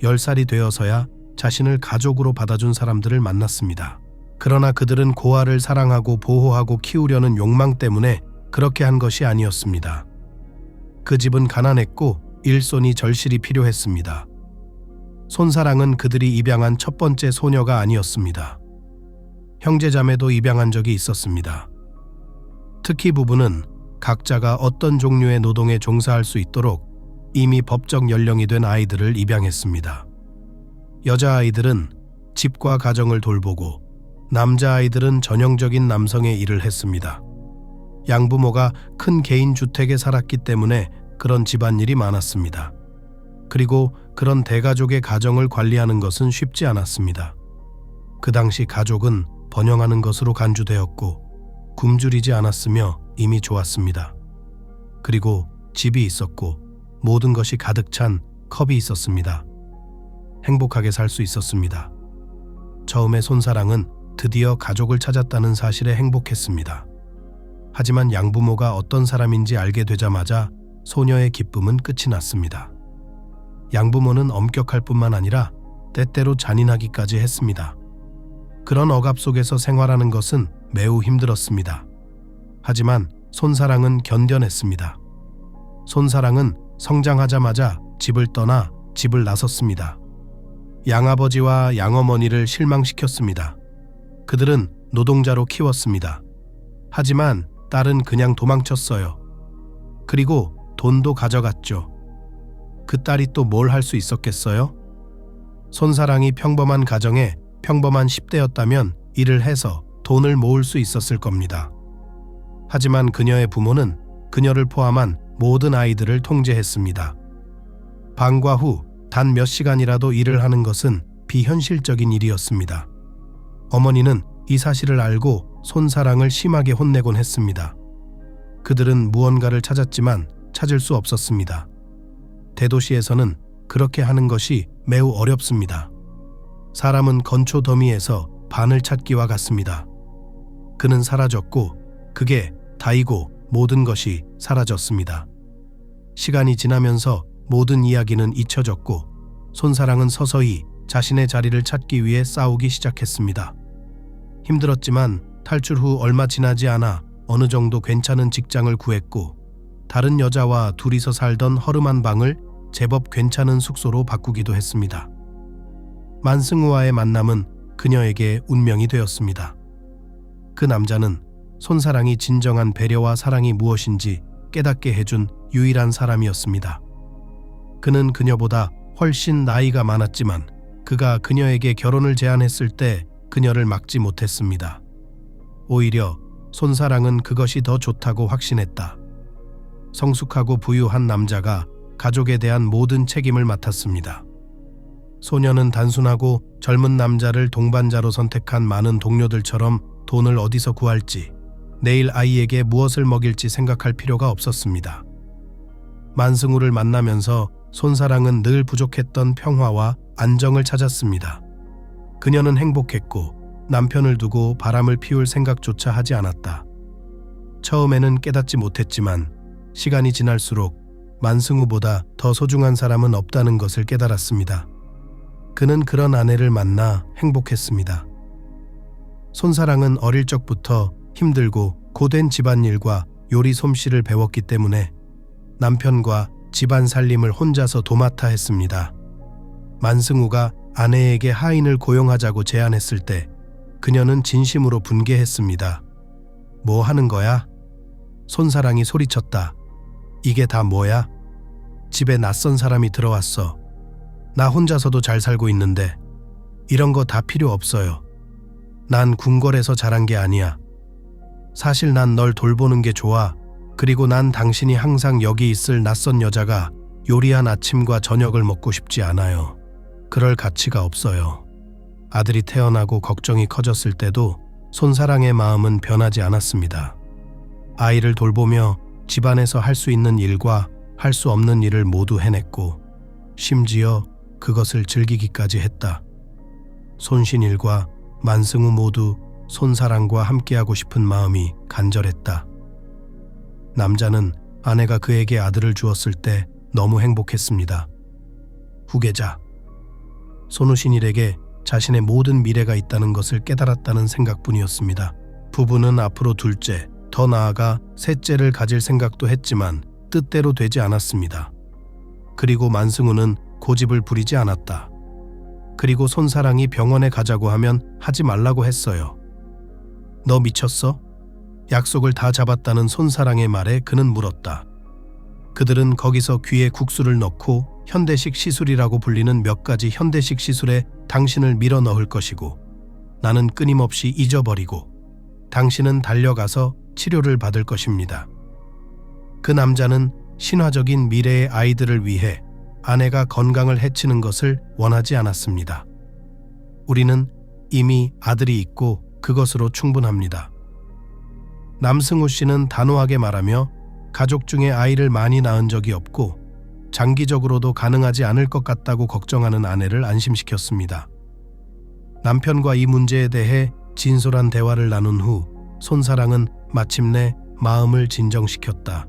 10살이 되어서야 자신을 가족으로 받아준 사람들을 만났습니다. 그러나 그들은 고아를 사랑하고 보호하고 키우려는 욕망 때문에 그렇게 한 것이 아니었습니다. 그 집은 가난했고 일손이 절실히 필요했습니다. 손사랑은 그들이 입양한 첫 번째 소녀가 아니었습니다. 형제자매도 입양한 적이 있었습니다. 특히 부부는 각자가 어떤 종류의 노동에 종사할 수 있도록 이미 법적 연령이 된 아이들을 입양했습니다. 여자아이들은 집과 가정을 돌보고 남자아이들은 전형적인 남성의 일을 했습니다. 양부모가 큰 개인 주택에 살았기 때문에 그런 집안일이 많았습니다. 그리고 그런 대가족의 가정을 관리하는 것은 쉽지 않았습니다. 그 당시 가족은 번영하는 것으로 간주되었고 굶주리지 않았으며 이미 좋았습니다. 그리고 집이 있었고 모든 것이 가득 찬 컵이 있었습니다. 행복하게 살 수 있었습니다. 처음에 손사랑은 드디어 가족을 찾았다는 사실에 행복했습니다. 하지만 양부모가 어떤 사람인지 알게 되자마자 소녀의 기쁨은 끝이 났습니다. 양부모는 엄격할 뿐만 아니라 때때로 잔인하기까지 했습니다. 그런 억압 속에서 생활하는 것은 매우 힘들었습니다. 하지만 손사랑은 견뎌냈습니다. 손사랑은 성장하자마자 집을 떠나 집을 나섰습니다. 양아버지와 양어머니를 실망시켰습니다. 그들은 노동자로 키웠습니다. 하지만 딸은 그냥 도망쳤어요. 그리고 돈도 가져갔죠. 그 딸이 또 뭘 할 수 있었겠어요? 손사랑이 평범한 가정에 평범한 10대였다면 일을 해서 돈을 모을 수 있었을 겁니다. 하지만 그녀의 부모는 그녀를 포함한 모든 아이들을 통제했습니다. 방과 후 단 몇 시간이라도 일을 하는 것은 비현실적인 일이었습니다. 어머니는 이 사실을 알고 손사랑을 심하게 혼내곤 했습니다. 그들은 무언가를 찾았지만 찾을 수 없었습니다. 대도시에서는 그렇게 하는 것이 매우 어렵습니다. 사람은 건초 더미에서 반을 찾기와 같습니다. 그는 사라졌고 그게 다이고 모든 것이 사라졌습니다. 시간이 지나면서 모든 이야기는 잊혀졌고 손사랑은 서서히 자신의 자리를 찾기 위해 싸우기 시작했습니다. 힘들었지만 탈출 후 얼마 지나지 않아 어느 정도 괜찮은 직장을 구했고 다른 여자와 둘이서 살던 허름한 방을 제법 괜찮은 숙소로 바꾸기도 했습니다. 만승우와의 만남은 그녀에게 운명이 되었습니다. 그 남자는 손사랑이 진정한 배려와 사랑이 무엇인지 깨닫게 해준 유일한 사람이었습니다. 그는 그녀보다 훨씬 나이가 많았지만 그가 그녀에게 결혼을 제안했을 때 그녀를 막지 못했습니다. 오히려 손사랑은 그것이 더 좋다고 확신했다. 성숙하고 부유한 남자가 가족에 대한 모든 책임을 맡았습니다. 소녀는 단순하고 젊은 남자를 동반자로 선택한 많은 동료들처럼 돈을 어디서 구할지, 내일 아이에게 무엇을 먹일지 생각할 필요가 없었습니다. 만승우를 만나면서 손사랑은 늘 부족했던 평화와 안정을 찾았습니다. 그녀는 행복했고 남편을 두고 바람을 피울 생각조차 하지 않았다. 처음에는 깨닫지 못했지만 시간이 지날수록 만승우보다 더 소중한 사람은 없다는 것을 깨달았습니다. 그는 그런 아내를 만나 행복했습니다. 손사랑은 어릴 적부터 힘들고 고된 집안일과 요리 솜씨를 배웠기 때문에 남편과 집안 살림을 혼자서 도맡아 했습니다. 만승우가 아내에게 하인을 고용하자고 제안했을 때 그녀는 진심으로 분개했습니다. 뭐 하는 거야? 손사랑이 소리쳤다. 이게 다 뭐야? 집에 낯선 사람이 들어왔어. 나 혼자서도 잘 살고 있는데 이런 거 다 필요 없어요. 난 궁궐에서 자란 게 아니야. 사실 난 널 돌보는 게 좋아. 그리고 난 당신이 항상 여기 있을 낯선 여자가 요리한 아침과 저녁을 먹고 싶지 않아요. 그럴 가치가 없어요. 아들이 태어나고 걱정이 커졌을 때도 손사랑의 마음은 변하지 않았습니다. 아이를 돌보며 집안에서 할 수 있는 일과 할 수 없는 일을 모두 해냈고 심지어 그것을 즐기기까지 했다. 손신일과 만승우 모두 손사랑과 함께하고 싶은 마음이 간절했다. 남자는 아내가 그에게 아들을 주었을 때 너무 행복했습니다. 후계자. 손우신일에게 자신의 모든 미래가 있다는 것을 깨달았다는 생각뿐이었습니다. 부부는 앞으로 둘째, 더 나아가 셋째를 가질 생각도 했지만 뜻대로 되지 않았습니다. 그리고 만승우는 고집을 부리지 않았다. 그리고 손사랑이 병원에 가자고 하면 하지 말라고 했어요. 너 미쳤어? 약속을 다 잡았다는 손사랑의 말에 그는 물었다. 그들은 거기서 귀에 국수를 넣고 현대식 시술이라고 불리는 몇 가지 현대식 시술에 당신을 밀어 넣을 것이고 나는 끊임없이 잊어버리고 당신은 달려가서 치료를 받을 것입니다. 그 남자는 신화적인 미래의 아이들을 위해 아내가 건강을 해치는 것을 원하지 않았습니다. 우리는 이미 아들이 있고 그것으로 충분합니다. 남승우 씨는 단호하게 말하며 가족 중에 아이를 많이 낳은 적이 없고 장기적으로도 가능하지 않을 것 같다고 걱정하는 아내를 안심시켰습니다. 남편과 이 문제에 대해 진솔한 대화를 나눈 후 손사랑은 마침내 마음을 진정시켰다.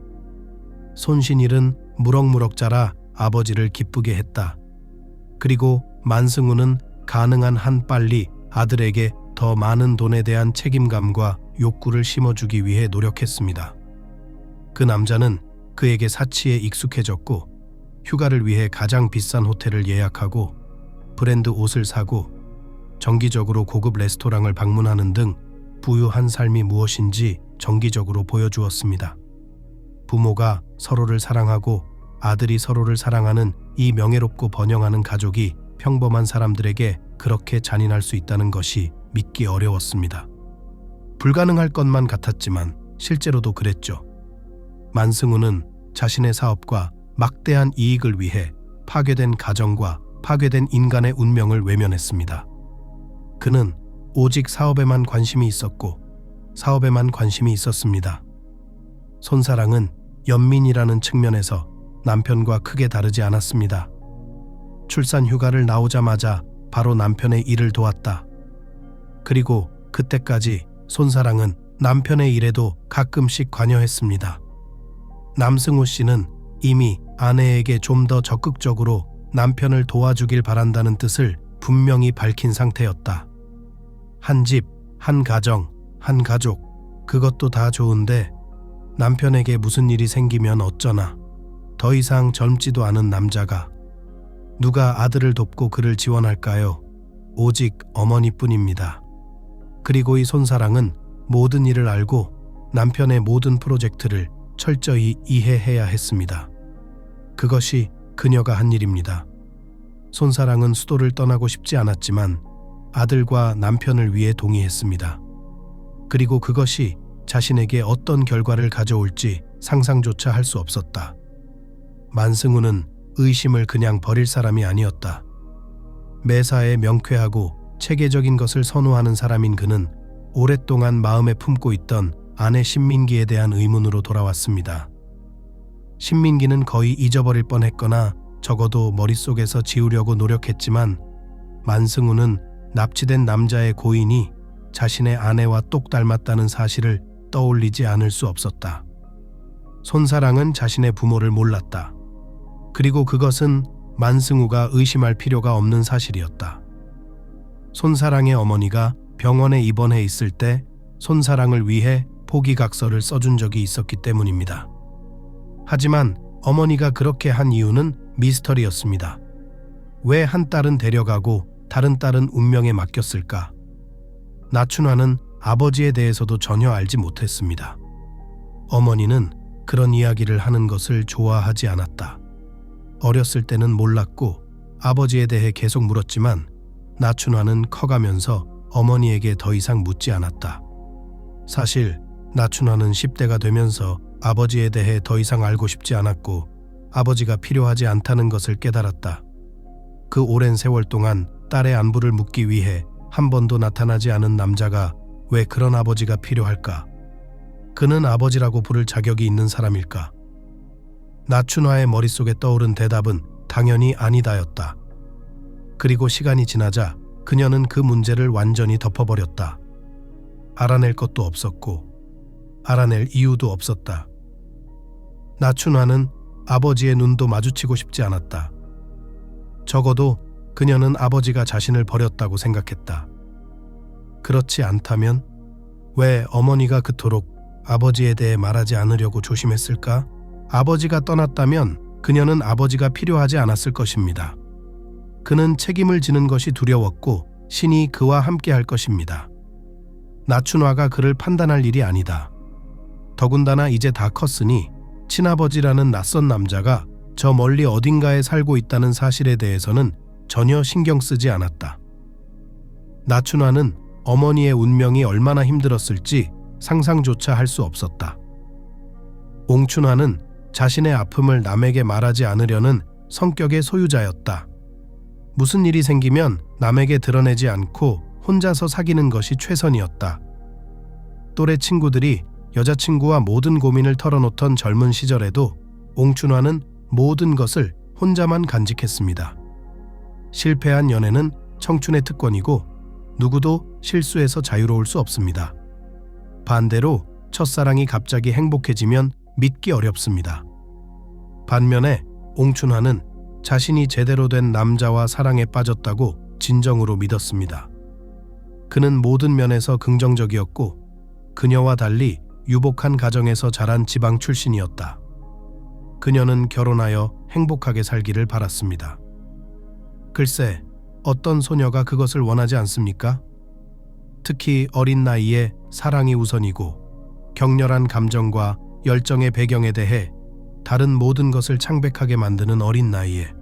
손신일은 무럭무럭 자라 아버지를 기쁘게 했다. 그리고 만승우는 가능한 한 빨리 아들에게 더 많은 돈에 대한 책임감과 욕구를 심어주기 위해 노력했습니다. 그 남자는 그에게 사치에 익숙해졌고 휴가를 위해 가장 비싼 호텔을 예약하고 브랜드 옷을 사고 정기적으로 고급 레스토랑을 방문하는 등 부유한 삶이 무엇인지 정기적으로 보여주었습니다. 부모가 서로를 사랑하고 아들이 서로를 사랑하는 이 명예롭고 번영하는 가족이 평범한 사람들에게 그렇게 잔인할 수 있다는 것이 믿기 어려웠습니다. 불가능할 것만 같았지만 실제로도 그랬죠. 만승우는 자신의 사업과 막대한 이익을 위해 파괴된 가정과 파괴된 인간의 운명을 외면했습니다. 그는 오직 사업에만 관심이 있었고 사업에만 관심이 있었습니다. 손사랑은 연민이라는 측면에서 남편과 크게 다르지 않았습니다. 출산 휴가를 나오자마자 바로 남편의 일을 도왔다. 그리고 그때까지 손사랑은 남편의 일에도 가끔씩 관여했습니다. 남승우 씨는 이미 아내에게 좀 더 적극적으로 남편을 도와주길 바란다는 뜻을 분명히 밝힌 상태였다. 한 집, 한 가정, 한 가족, 그것도 다 좋은데 남편에게 무슨 일이 생기면 어쩌나. 더 이상 젊지도 않은 남자가 누가 아들을 돕고 그를 지원할까요? 오직 어머니뿐입니다. 그리고 이 손사랑은 모든 일을 알고 남편의 모든 프로젝트를 철저히 이해해야 했습니다. 그것이 그녀가 한 일입니다. 손사랑은 수도를 떠나고 싶지 않았지만 아들과 남편을 위해 동의했습니다. 그리고 그것이 자신에게 어떤 결과를 가져올지 상상조차 할 수 없었다. 만승우는 의심을 그냥 버릴 사람이 아니었다. 매사에 명쾌하고 체계적인 것을 선호하는 사람인 그는 오랫동안 마음에 품고 있던 아내 신민기에 대한 의문으로 돌아왔습니다. 신민기는 거의 잊어버릴 뻔했거나 적어도 머릿속에서 지우려고 노력했지만 만승우는 납치된 남자의 고인이 자신의 아내와 똑 닮았다는 사실을 떠올리지 않을 수 없었다. 손사랑은 자신의 부모를 몰랐다. 그리고 그것은 만승우가 의심할 필요가 없는 사실이었다. 손사랑의 어머니가 병원에 입원해 있을 때 손사랑을 위해 포기각서를 써준 적이 있었기 때문입니다. 하지만 어머니가 그렇게 한 이유는 미스터리였습니다. 왜 한 딸은 데려가고 다른 딸은 운명에 맡겼을까? 나춘화는 아버지에 대해서도 전혀 알지 못했습니다. 어머니는 그런 이야기를 하는 것을 좋아하지 않았다. 어렸을 때는 몰랐고 아버지에 대해 계속 물었지만 나춘화는 커가면서 어머니에게 더 이상 묻지 않았다. 사실 나춘화는 10대가 되면서 아버지에 대해 더 이상 알고 싶지 않았고 아버지가 필요하지 않다는 것을 깨달았다. 그 오랜 세월 동안 딸의 안부를 묻기 위해 한 번도 나타나지 않은 남자가 왜 그런 아버지가 필요할까? 그는 아버지라고 부를 자격이 있는 사람일까? 나춘화의 머릿속에 떠오른 대답은 당연히 아니다였다. 그리고 시간이 지나자 그녀는 그 문제를 완전히 덮어버렸다. 알아낼 것도 없었고 알아낼 이유도 없었다. 나춘화는 아버지의 눈도 마주치고 싶지 않았다. 적어도 그녀는 아버지가 자신을 버렸다고 생각했다. 그렇지 않다면 왜 어머니가 그토록 아버지에 대해 말하지 않으려고 조심했을까? 아버지가 떠났다면 그녀는 아버지가 필요하지 않았을 것입니다. 그는 책임을 지는 것이 두려웠고 신이 그와 함께 할 것입니다. 나춘화가 그를 판단할 일이 아니다. 더군다나 이제 다 컸으니 친아버지라는 낯선 남자가 저 멀리 어딘가에 살고 있다는 사실에 대해서는 전혀 신경 쓰지 않았다. 나춘화는 어머니의 운명이 얼마나 힘들었을지 상상조차 할 수 없었다. 옹춘화는 자신의 아픔을 남에게 말하지 않으려는 성격의 소유자였다. 무슨 일이 생기면 남에게 드러내지 않고 혼자서 사귀는 것이 최선이었다. 또래 친구들이 여자친구와 모든 고민을 털어놓던 젊은 시절에도 옹춘화는 모든 것을 혼자만 간직했습니다. 실패한 연애는 청춘의 특권이고 누구도 실수해서 자유로울 수 없습니다. 반대로 첫사랑이 갑자기 행복해지면 믿기 어렵습니다. 반면에 옹춘화는 자신이 제대로 된 남자와 사랑에 빠졌다고 진정으로 믿었습니다. 그는 모든 면에서 긍정적이었고 그녀와 달리 유복한 가정에서 자란 지방 출신이었다. 그녀는 결혼하여 행복하게 살기를 바랐습니다. 글쎄, 어떤 소녀가 그것을 원하지 않습니까? 특히 어린 나이에 사랑이 우선이고 격렬한 감정과 열정의 배경에 대해 다른 모든 것을 창백하게 만드는 어린 나이에.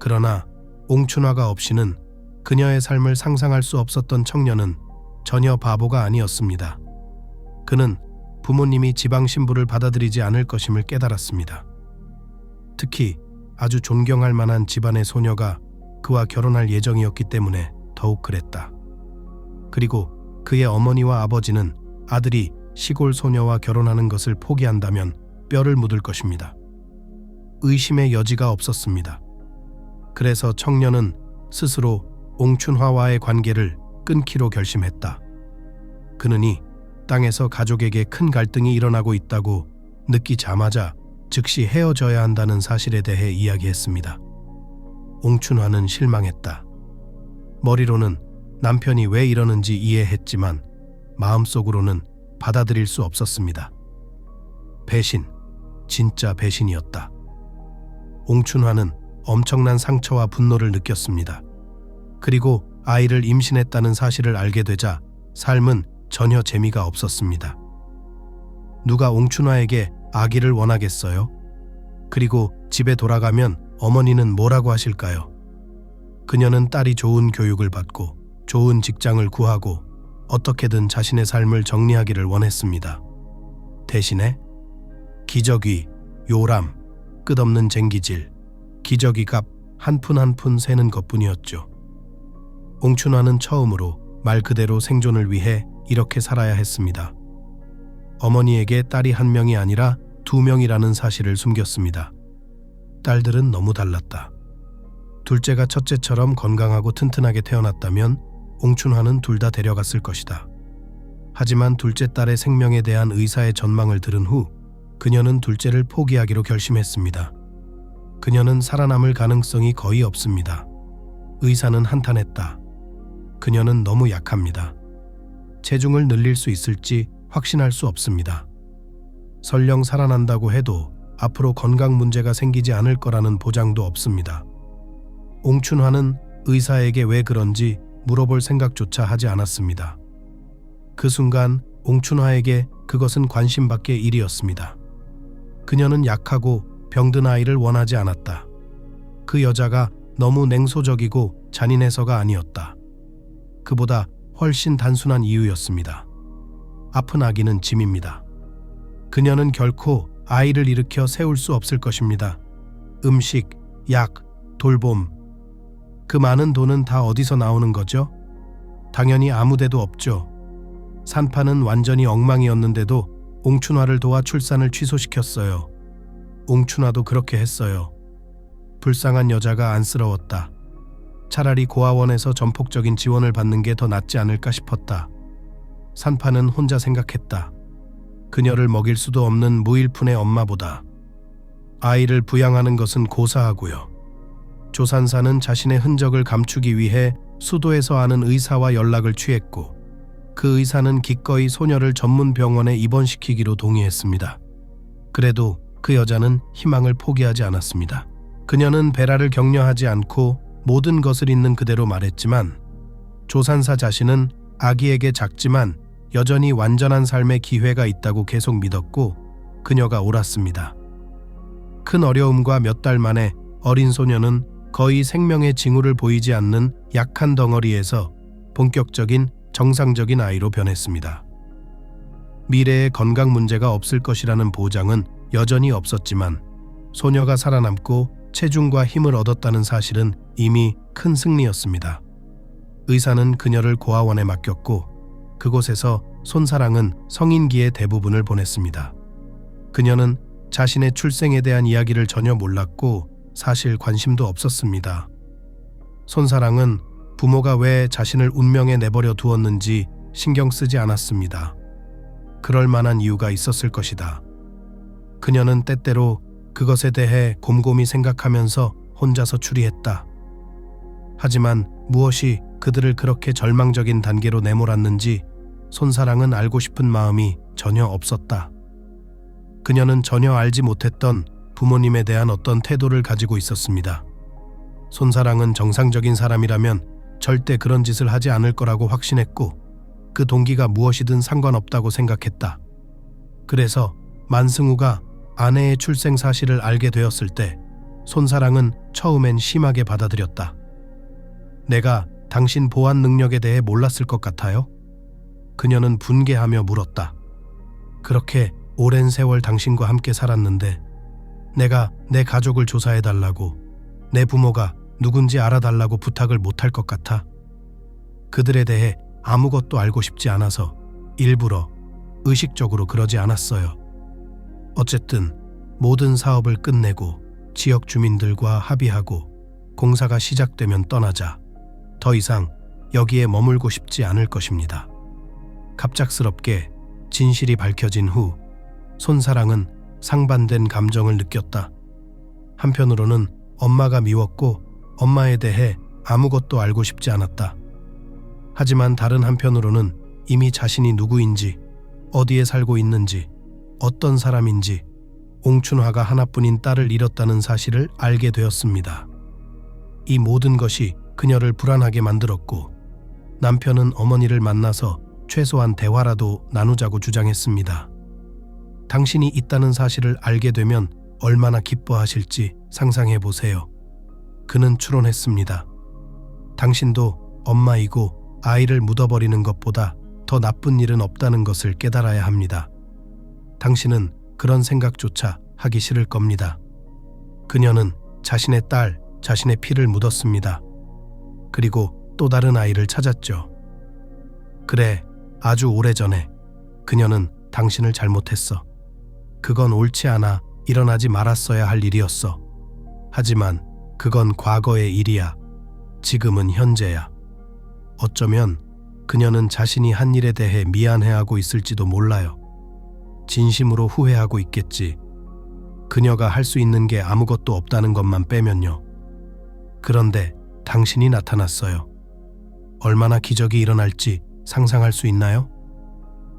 그러나 옹춘화가 없이는 그녀의 삶을 상상할 수 없었던 청년은 전혀 바보가 아니었습니다. 그는 부모님이 지방 신부를 받아들이지 않을 것임을 깨달았습니다. 특히 아주 존경할 만한 집안의 소녀가 그와 결혼할 예정이었기 때문에 더욱 그랬다. 그리고 그의 어머니와 아버지는 아들이 시골 소녀와 결혼하는 것을 포기한다면 뼈를 묻을 것입니다. 의심의 여지가 없었습니다. 그래서 청년은 스스로 옹춘화와의 관계를 끊기로 결심했다. 그는 이 땅에서 가족에게 큰 갈등이 일어나고 있다고 느끼자마자 즉시 헤어져야 한다는 사실에 대해 이야기했습니다. 옹춘화는 실망했다. 머리로는 남편이 왜 이러는지 이해했지만 마음속으로는 받아들일 수 없었습니다. 배신, 진짜 배신이었다. 옹춘화는 엄청난 상처와 분노를 느꼈습니다. 그리고 아이를 임신했다는 사실을 알게 되자 삶은 전혀 재미가 없었습니다. 누가 옹춘화에게 아기를 원하겠어요? 그리고 집에 돌아가면 어머니는 뭐라고 하실까요? 그녀는 딸이 좋은 교육을 받고 좋은 직장을 구하고 어떻게든 자신의 삶을 정리하기를 원했습니다. 대신에 기저귀, 요람, 끝없는 쟁기질, 기저귀 값 한 푼 한 푼 세는 것뿐이었죠. 옹춘화는 처음으로 말 그대로 생존을 위해 이렇게 살아야 했습니다. 어머니에게 딸이 한 명이 아니라 2명이라는 사실을 숨겼습니다. 딸들은 너무 달랐다. 둘째가 첫째처럼 건강하고 튼튼하게 태어났다면 옹춘화는 둘 다 데려갔을 것이다. 하지만 둘째 딸의 생명에 대한 의사의 전망을 들은 후 그녀는 둘째를 포기하기로 결심했습니다. 그녀는 살아남을 가능성이 거의 없습니다. 의사는 한탄했다. 그녀는 너무 약합니다. 체중을 늘릴 수 있을지 확신할 수 없습니다. 설령 살아난다고 해도 앞으로 건강 문제가 생기지 않을 거라는 보장도 없습니다. 옹춘화는 의사에게 왜 그런지 물어볼 생각조차 하지 않았습니다. 그 순간 옹춘화에게 그것은 관심 밖의 일이었습니다. 그녀는 약하고 병든 아이를 원하지 않았다. 그 여자가 너무 냉소적이고 잔인해서가 아니었다. 그보다 훨씬 단순한 이유였습니다. 아픈 아기는 짐입니다. 그녀는 결코 아이를 일으켜 세울 수 없을 것입니다. 음식, 약, 돌봄. 그 많은 돈은 다 어디서 나오는 거죠? 당연히 아무데도 없죠. 산파는 완전히 엉망이었는데도 옹춘화를 도와 출산을 취소시켰어요. 옹춘화도 그렇게 했어요. 불쌍한 여자가 안쓰러웠다. 차라리 고아원에서 전폭적인 지원을 받는 게 더 낫지 않을까 싶었다. 산파는 혼자 생각했다. 그녀를 먹일 수도 없는 무일푼의 엄마보다 아이를 부양하는 것은 고사하고요. 조산사는 자신의 흔적을 감추기 위해 수도에서 아는 의사와 연락을 취했고 그 의사는 기꺼이 소녀를 전문 병원에 입원시키기로 동의했습니다. 그래도 그 여자는 희망을 포기하지 않았습니다. 그녀는 베라를 격려하지 않고 모든 것을 있는 그대로 말했지만 조산사 자신은 아기에게 작지만 여전히 완전한 삶의 기회가 있다고 계속 믿었고 그녀가 옳았습니다. 큰 어려움과 몇 달 만에 어린 소녀는 거의 생명의 징후를 보이지 않는 약한 덩어리에서 본격적인 정상적인 아이로 변했습니다. 미래에 건강 문제가 없을 것이라는 보장은 여전히 없었지만 소녀가 살아남고 체중과 힘을 얻었다는 사실은 이미 큰 승리였습니다. 의사는 그녀를 고아원에 맡겼고 그곳에서 손사랑은 성인기의 대부분을 보냈습니다. 그녀는 자신의 출생에 대한 이야기를 전혀 몰랐고 사실 관심도 없었습니다. 손사랑은 부모가 왜 자신을 운명에 내버려 두었는지 신경 쓰지 않았습니다. 그럴 만한 이유가 있었을 것이다. 그녀는 때때로 그것에 대해 곰곰이 생각하면서 혼자서 추리했다. 하지만 무엇이 그들을 그렇게 절망적인 단계로 내몰았는지 손사랑은 알고 싶은 마음이 전혀 없었다. 그녀는 전혀 알지 못했던 부모님에 대한 어떤 태도를 가지고 있었습니다. 손사랑은 정상적인 사람이라면 절대 그런 짓을 하지 않을 거라고 확신했고 그 동기가 무엇이든 상관없다고 생각했다. 그래서 만승우가 아내의 출생 사실을 알게 되었을 때 손사랑은 처음엔 심하게 받아들였다. 내가 당신 보안 능력에 대해 몰랐을 것 같아요? 그녀는 분개하며 물었다. 그렇게 오랜 세월 당신과 함께 살았는데 내가 내 가족을 조사해달라고, 내 부모가 누군지 알아달라고 부탁을 못할 것 같아? 그들에 대해 아무것도 알고 싶지 않아서 일부러 의식적으로 그러지 않았어요. 어쨌든 모든 사업을 끝내고 지역 주민들과 합의하고 공사가 시작되면 떠나자. 더 이상 여기에 머물고 싶지 않을 것입니다. 갑작스럽게 진실이 밝혀진 후 손사랑은 상반된 감정을 느꼈다. 한편으로는 엄마가 미웠고 엄마에 대해 아무것도 알고 싶지 않았다. 하지만 다른 한편으로는 이미 자신이 누구인지, 어디에 살고 있는지, 어떤 사람인지, 옹춘화가 하나뿐인 딸을 잃었다는 사실을 알게 되었습니다. 이 모든 것이 그녀를 불안하게 만들었고 남편은 어머니를 만나서 최소한 대화라도 나누자고 주장했습니다. 당신이 있다는 사실을 알게 되면 얼마나 기뻐하실지 상상해 보세요. 그는 추론했습니다. 당신도 엄마이고 아이를 묻어버리는 것보다 더 나쁜 일은 없다는 것을 깨달아야 합니다. 당신은 그런 생각조차 하기 싫을 겁니다. 그녀는 자신의 딸, 자신의 피를 묻었습니다. 그리고 또 다른 아이를 찾았죠. 그래, 아주 오래전에 그녀는 당신을 잘못했어. 그건 옳지 않아 일어나지 말았어야 할 일이었어. 하지만 그건 과거의 일이야. 지금은 현재야. 어쩌면 그녀는 자신이 한 일에 대해 미안해하고 있을지도 몰라요. 진심으로 후회하고 있겠지. 그녀가 할 수 있는 게 아무것도 없다는 것만 빼면요. 그런데 당신이 나타났어요. 얼마나 기적이 일어날지 상상할 수 있나요?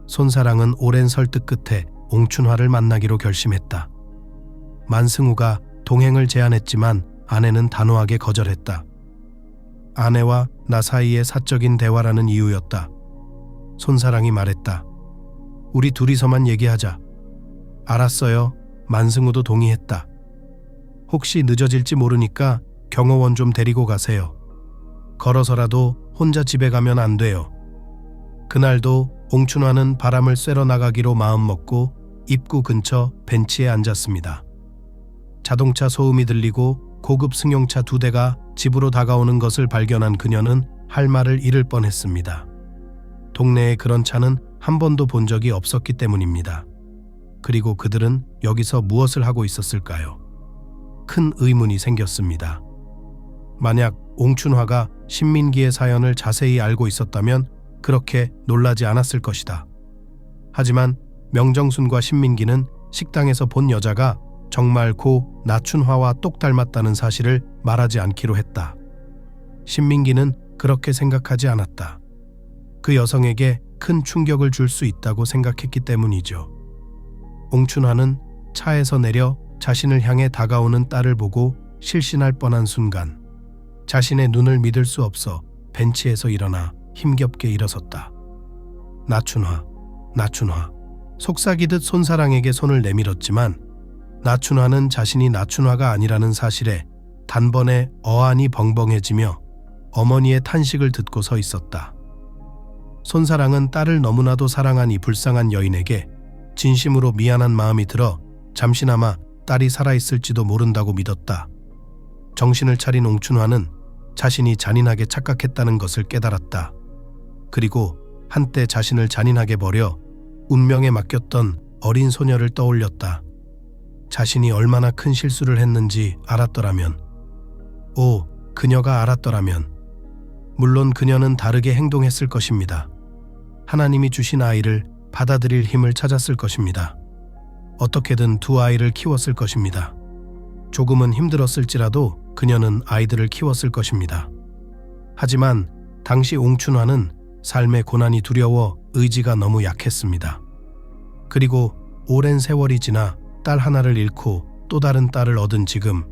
손사랑은 오랜 설득 끝에 옹춘화를 만나기로 결심했다. 만승우가 동행을 제안했지만 아내는 단호하게 거절했다. 아내와 나 사이의 사적인 대화라는 이유였다. 손사랑이 말했다. 우리 둘이서만 얘기하자. 알았어요. 만승우도 동의했다. 혹시 늦어질지 모르니까 경호원 좀 데리고 가세요. 걸어서라도 혼자 집에 가면 안 돼요. 그날도 옹춘화는 바람을 쐬러 나가기로 마음먹고 입구 근처 벤치에 앉았습니다. 자동차 소음이 들리고 고급 승용차 2대가 집으로 다가오는 것을 발견한 그녀는 할 말을 잃을 뻔했습니다. 동네에 그런 차는 한 번도 본 적이 없었기 때문입니다. 그리고 그들은 여기서 무엇을 하고 있었을까요? 큰 의문이 생겼습니다. 만약 옹춘화가 신민기의 사연을 자세히 알고 있었다면 그렇게 놀라지 않았을 것이다. 하지만 명정순과 신민기는 식당에서 본 여자가 정말 고 나춘화와 똑 닮았다는 사실을 말하지 않기로 했다. 신민기는 그렇게 생각하지 않았다. 그 여성에게 큰 충격을 줄 수 있다고 생각했기 때문이죠. 옹춘화는 차에서 내려 자신을 향해 다가오는 딸을 보고 실신할 뻔한 순간 자신의 눈을 믿을 수 없어 벤치에서 일어나 힘겹게 일어섰다. 나춘화, 나춘화. 속삭이듯 손사랑에게 손을 내밀었지만 나춘화는 자신이 나춘화가 아니라는 사실에 단번에 어안이 벙벙해지며 어머니의 탄식을 듣고 서 있었다. 손사랑은 딸을 너무나도 사랑한 이 불쌍한 여인에게 진심으로 미안한 마음이 들어 잠시나마 딸이 살아있을지도 모른다고 믿었다. 정신을 차린 옹춘화는 자신이 잔인하게 착각했다는 것을 깨달았다. 그리고 한때 자신을 잔인하게 버려 운명에 맡겼던 어린 소녀를 떠올렸다. 자신이 얼마나 큰 실수를 했는지 알았더라면, 그녀가 알았더라면, 물론 그녀는 다르게 행동했을 것입니다. 하나님이 주신 아이를 받아들일 힘을 찾았을 것입니다. 어떻게든 두 아이를 키웠을 것입니다. 조금은 힘들었을지라도 그녀는 아이들을 키웠을 것입니다. 하지만 당시 옹춘화는 삶의 고난이 두려워 의지가 너무 약했습니다. 그리고 오랜 세월이 지나 딸 하나를 잃고 또 다른 딸을 얻은 지금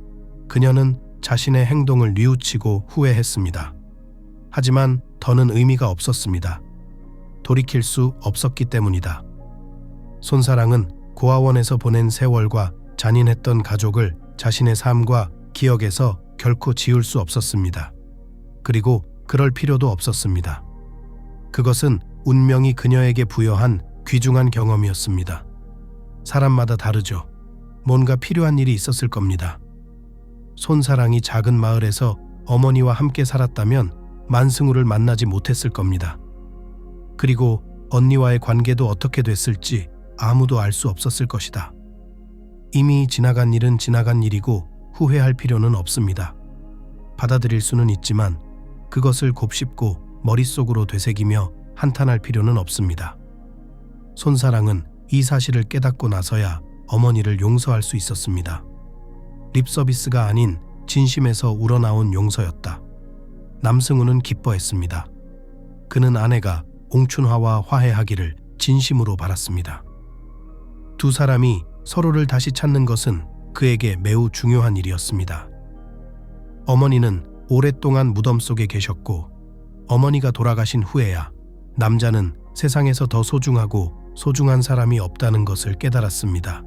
그녀는 자신의 행동을 뉘우치고 후회했습니다. 하지만 더는 의미가 없었습니다. 돌이킬 수 없었기 때문이다. 손사랑은 고아원에서 보낸 세월과 잔인했던 가족을 자신의 삶과 기억에서 결코 지울 수 없었습니다. 그리고 그럴 필요도 없었습니다. 그것은 운명이 그녀에게 부여한 귀중한 경험이었습니다. 사람마다 다르죠. 뭔가 필요한 일이 있었을 겁니다. 손사랑이 작은 마을에서 어머니와 함께 살았다면 만승우를 만나지 못했을 겁니다. 그리고 언니와의 관계도 어떻게 됐을지 아무도 알 수 없었을 것이다. 이미 지나간 일은 지나간 일이고 후회할 필요는 없습니다. 받아들일 수는 있지만 그것을 곱씹고 머릿속으로 되새기며 한탄할 필요는 없습니다. 손사랑은 이 사실을 깨닫고 나서야 어머니를 용서할 수 있었습니다. 립서비스가 아닌 진심에서 우러나온 용서였다. 남승우는 기뻐했습니다. 그는 아내가 옹춘화와 화해하기를 진심으로 바랐습니다. 두 사람이 서로를 다시 찾는 것은 그에게 매우 중요한 일이었습니다. 어머니는 오랫동안 무덤 속에 계셨고 어머니가 돌아가신 후에야 남자는 세상에서 더 소중하고 소중한 사람이 없다는 것을 깨달았습니다.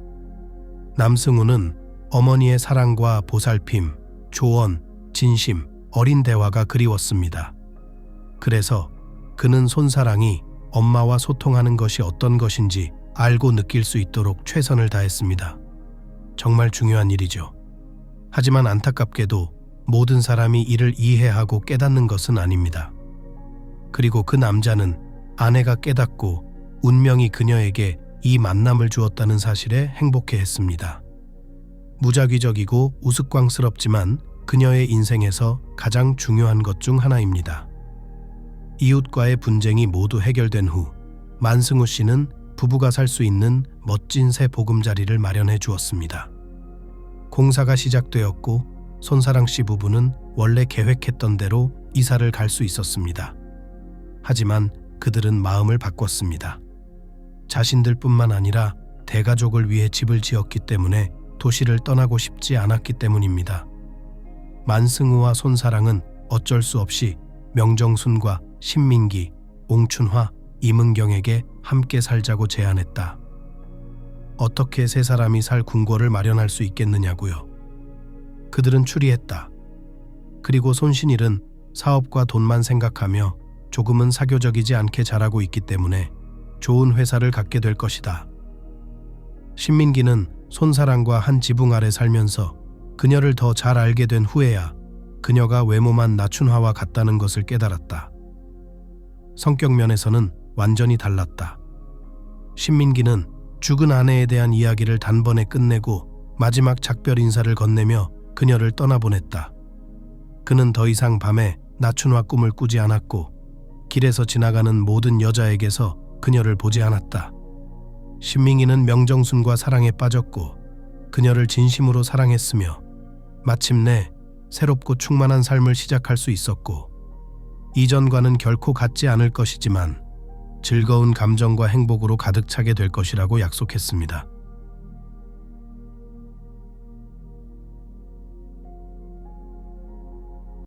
남승우는 어머니의 사랑과 보살핌, 조언, 진심, 어린 대화가 그리웠습니다. 그래서 그는 손사랑이 엄마와 소통하는 것이 어떤 것인지 알고 느낄 수 있도록 최선을 다했습니다. 정말 중요한 일이죠. 하지만 안타깝게도 모든 사람이 이를 이해하고 깨닫는 것은 아닙니다. 그리고 그 남자는 아내가 깨닫고 운명이 그녀에게 이 만남을 주었다는 사실에 행복해했습니다. 무작위적이고 우스꽝스럽지만 그녀의 인생에서 가장 중요한 것 중 하나입니다. 이웃과의 분쟁이 모두 해결된 후 만승우 씨는 부부가 살 수 있는 멋진 새 보금자리를 마련해 주었습니다. 공사가 시작되었고 손사랑 씨 부부는 원래 계획했던 대로 이사를 갈 수 있었습니다. 하지만 그들은 마음을 바꿨습니다. 자신들뿐만 아니라 대가족을 위해 집을 지었기 때문에 도시를 떠나고 싶지 않았기 때문입니다. 만승우와 손사랑은 어쩔 수 없이 명정순과 신민기, 옹춘화, 이문경에게 함께 살자고 제안했다. 어떻게 세 사람이 살 궁궐을 마련할 수 있겠느냐고요. 그들은 추리했다. 그리고 손신일은 사업과 돈만 생각하며 조금은 사교적이지 않게 자라고 있기 때문에 좋은 회사를 갖게 될 것이다. 신민기는 손사랑과 한 지붕 아래 살면서 그녀를 더 잘 알게 된 후에야 그녀가 외모만 나춘화와 같다는 것을 깨달았다. 성격 면에서는 완전히 달랐다. 신민기는 죽은 아내에 대한 이야기를 단번에 끝내고 마지막 작별 인사를 건네며 그녀를 떠나보냈다. 그는 더 이상 밤에 나춘화 꿈을 꾸지 않았고 길에서 지나가는 모든 여자에게서 그녀를 보지 않았다. 신민기는 명정순과 사랑에 빠졌고 그녀를 진심으로 사랑했으며 마침내 새롭고 충만한 삶을 시작할 수 있었고 이전과는 결코 같지 않을 것이지만 즐거운 감정과 행복으로 가득 차게 될 것이라고 약속했습니다.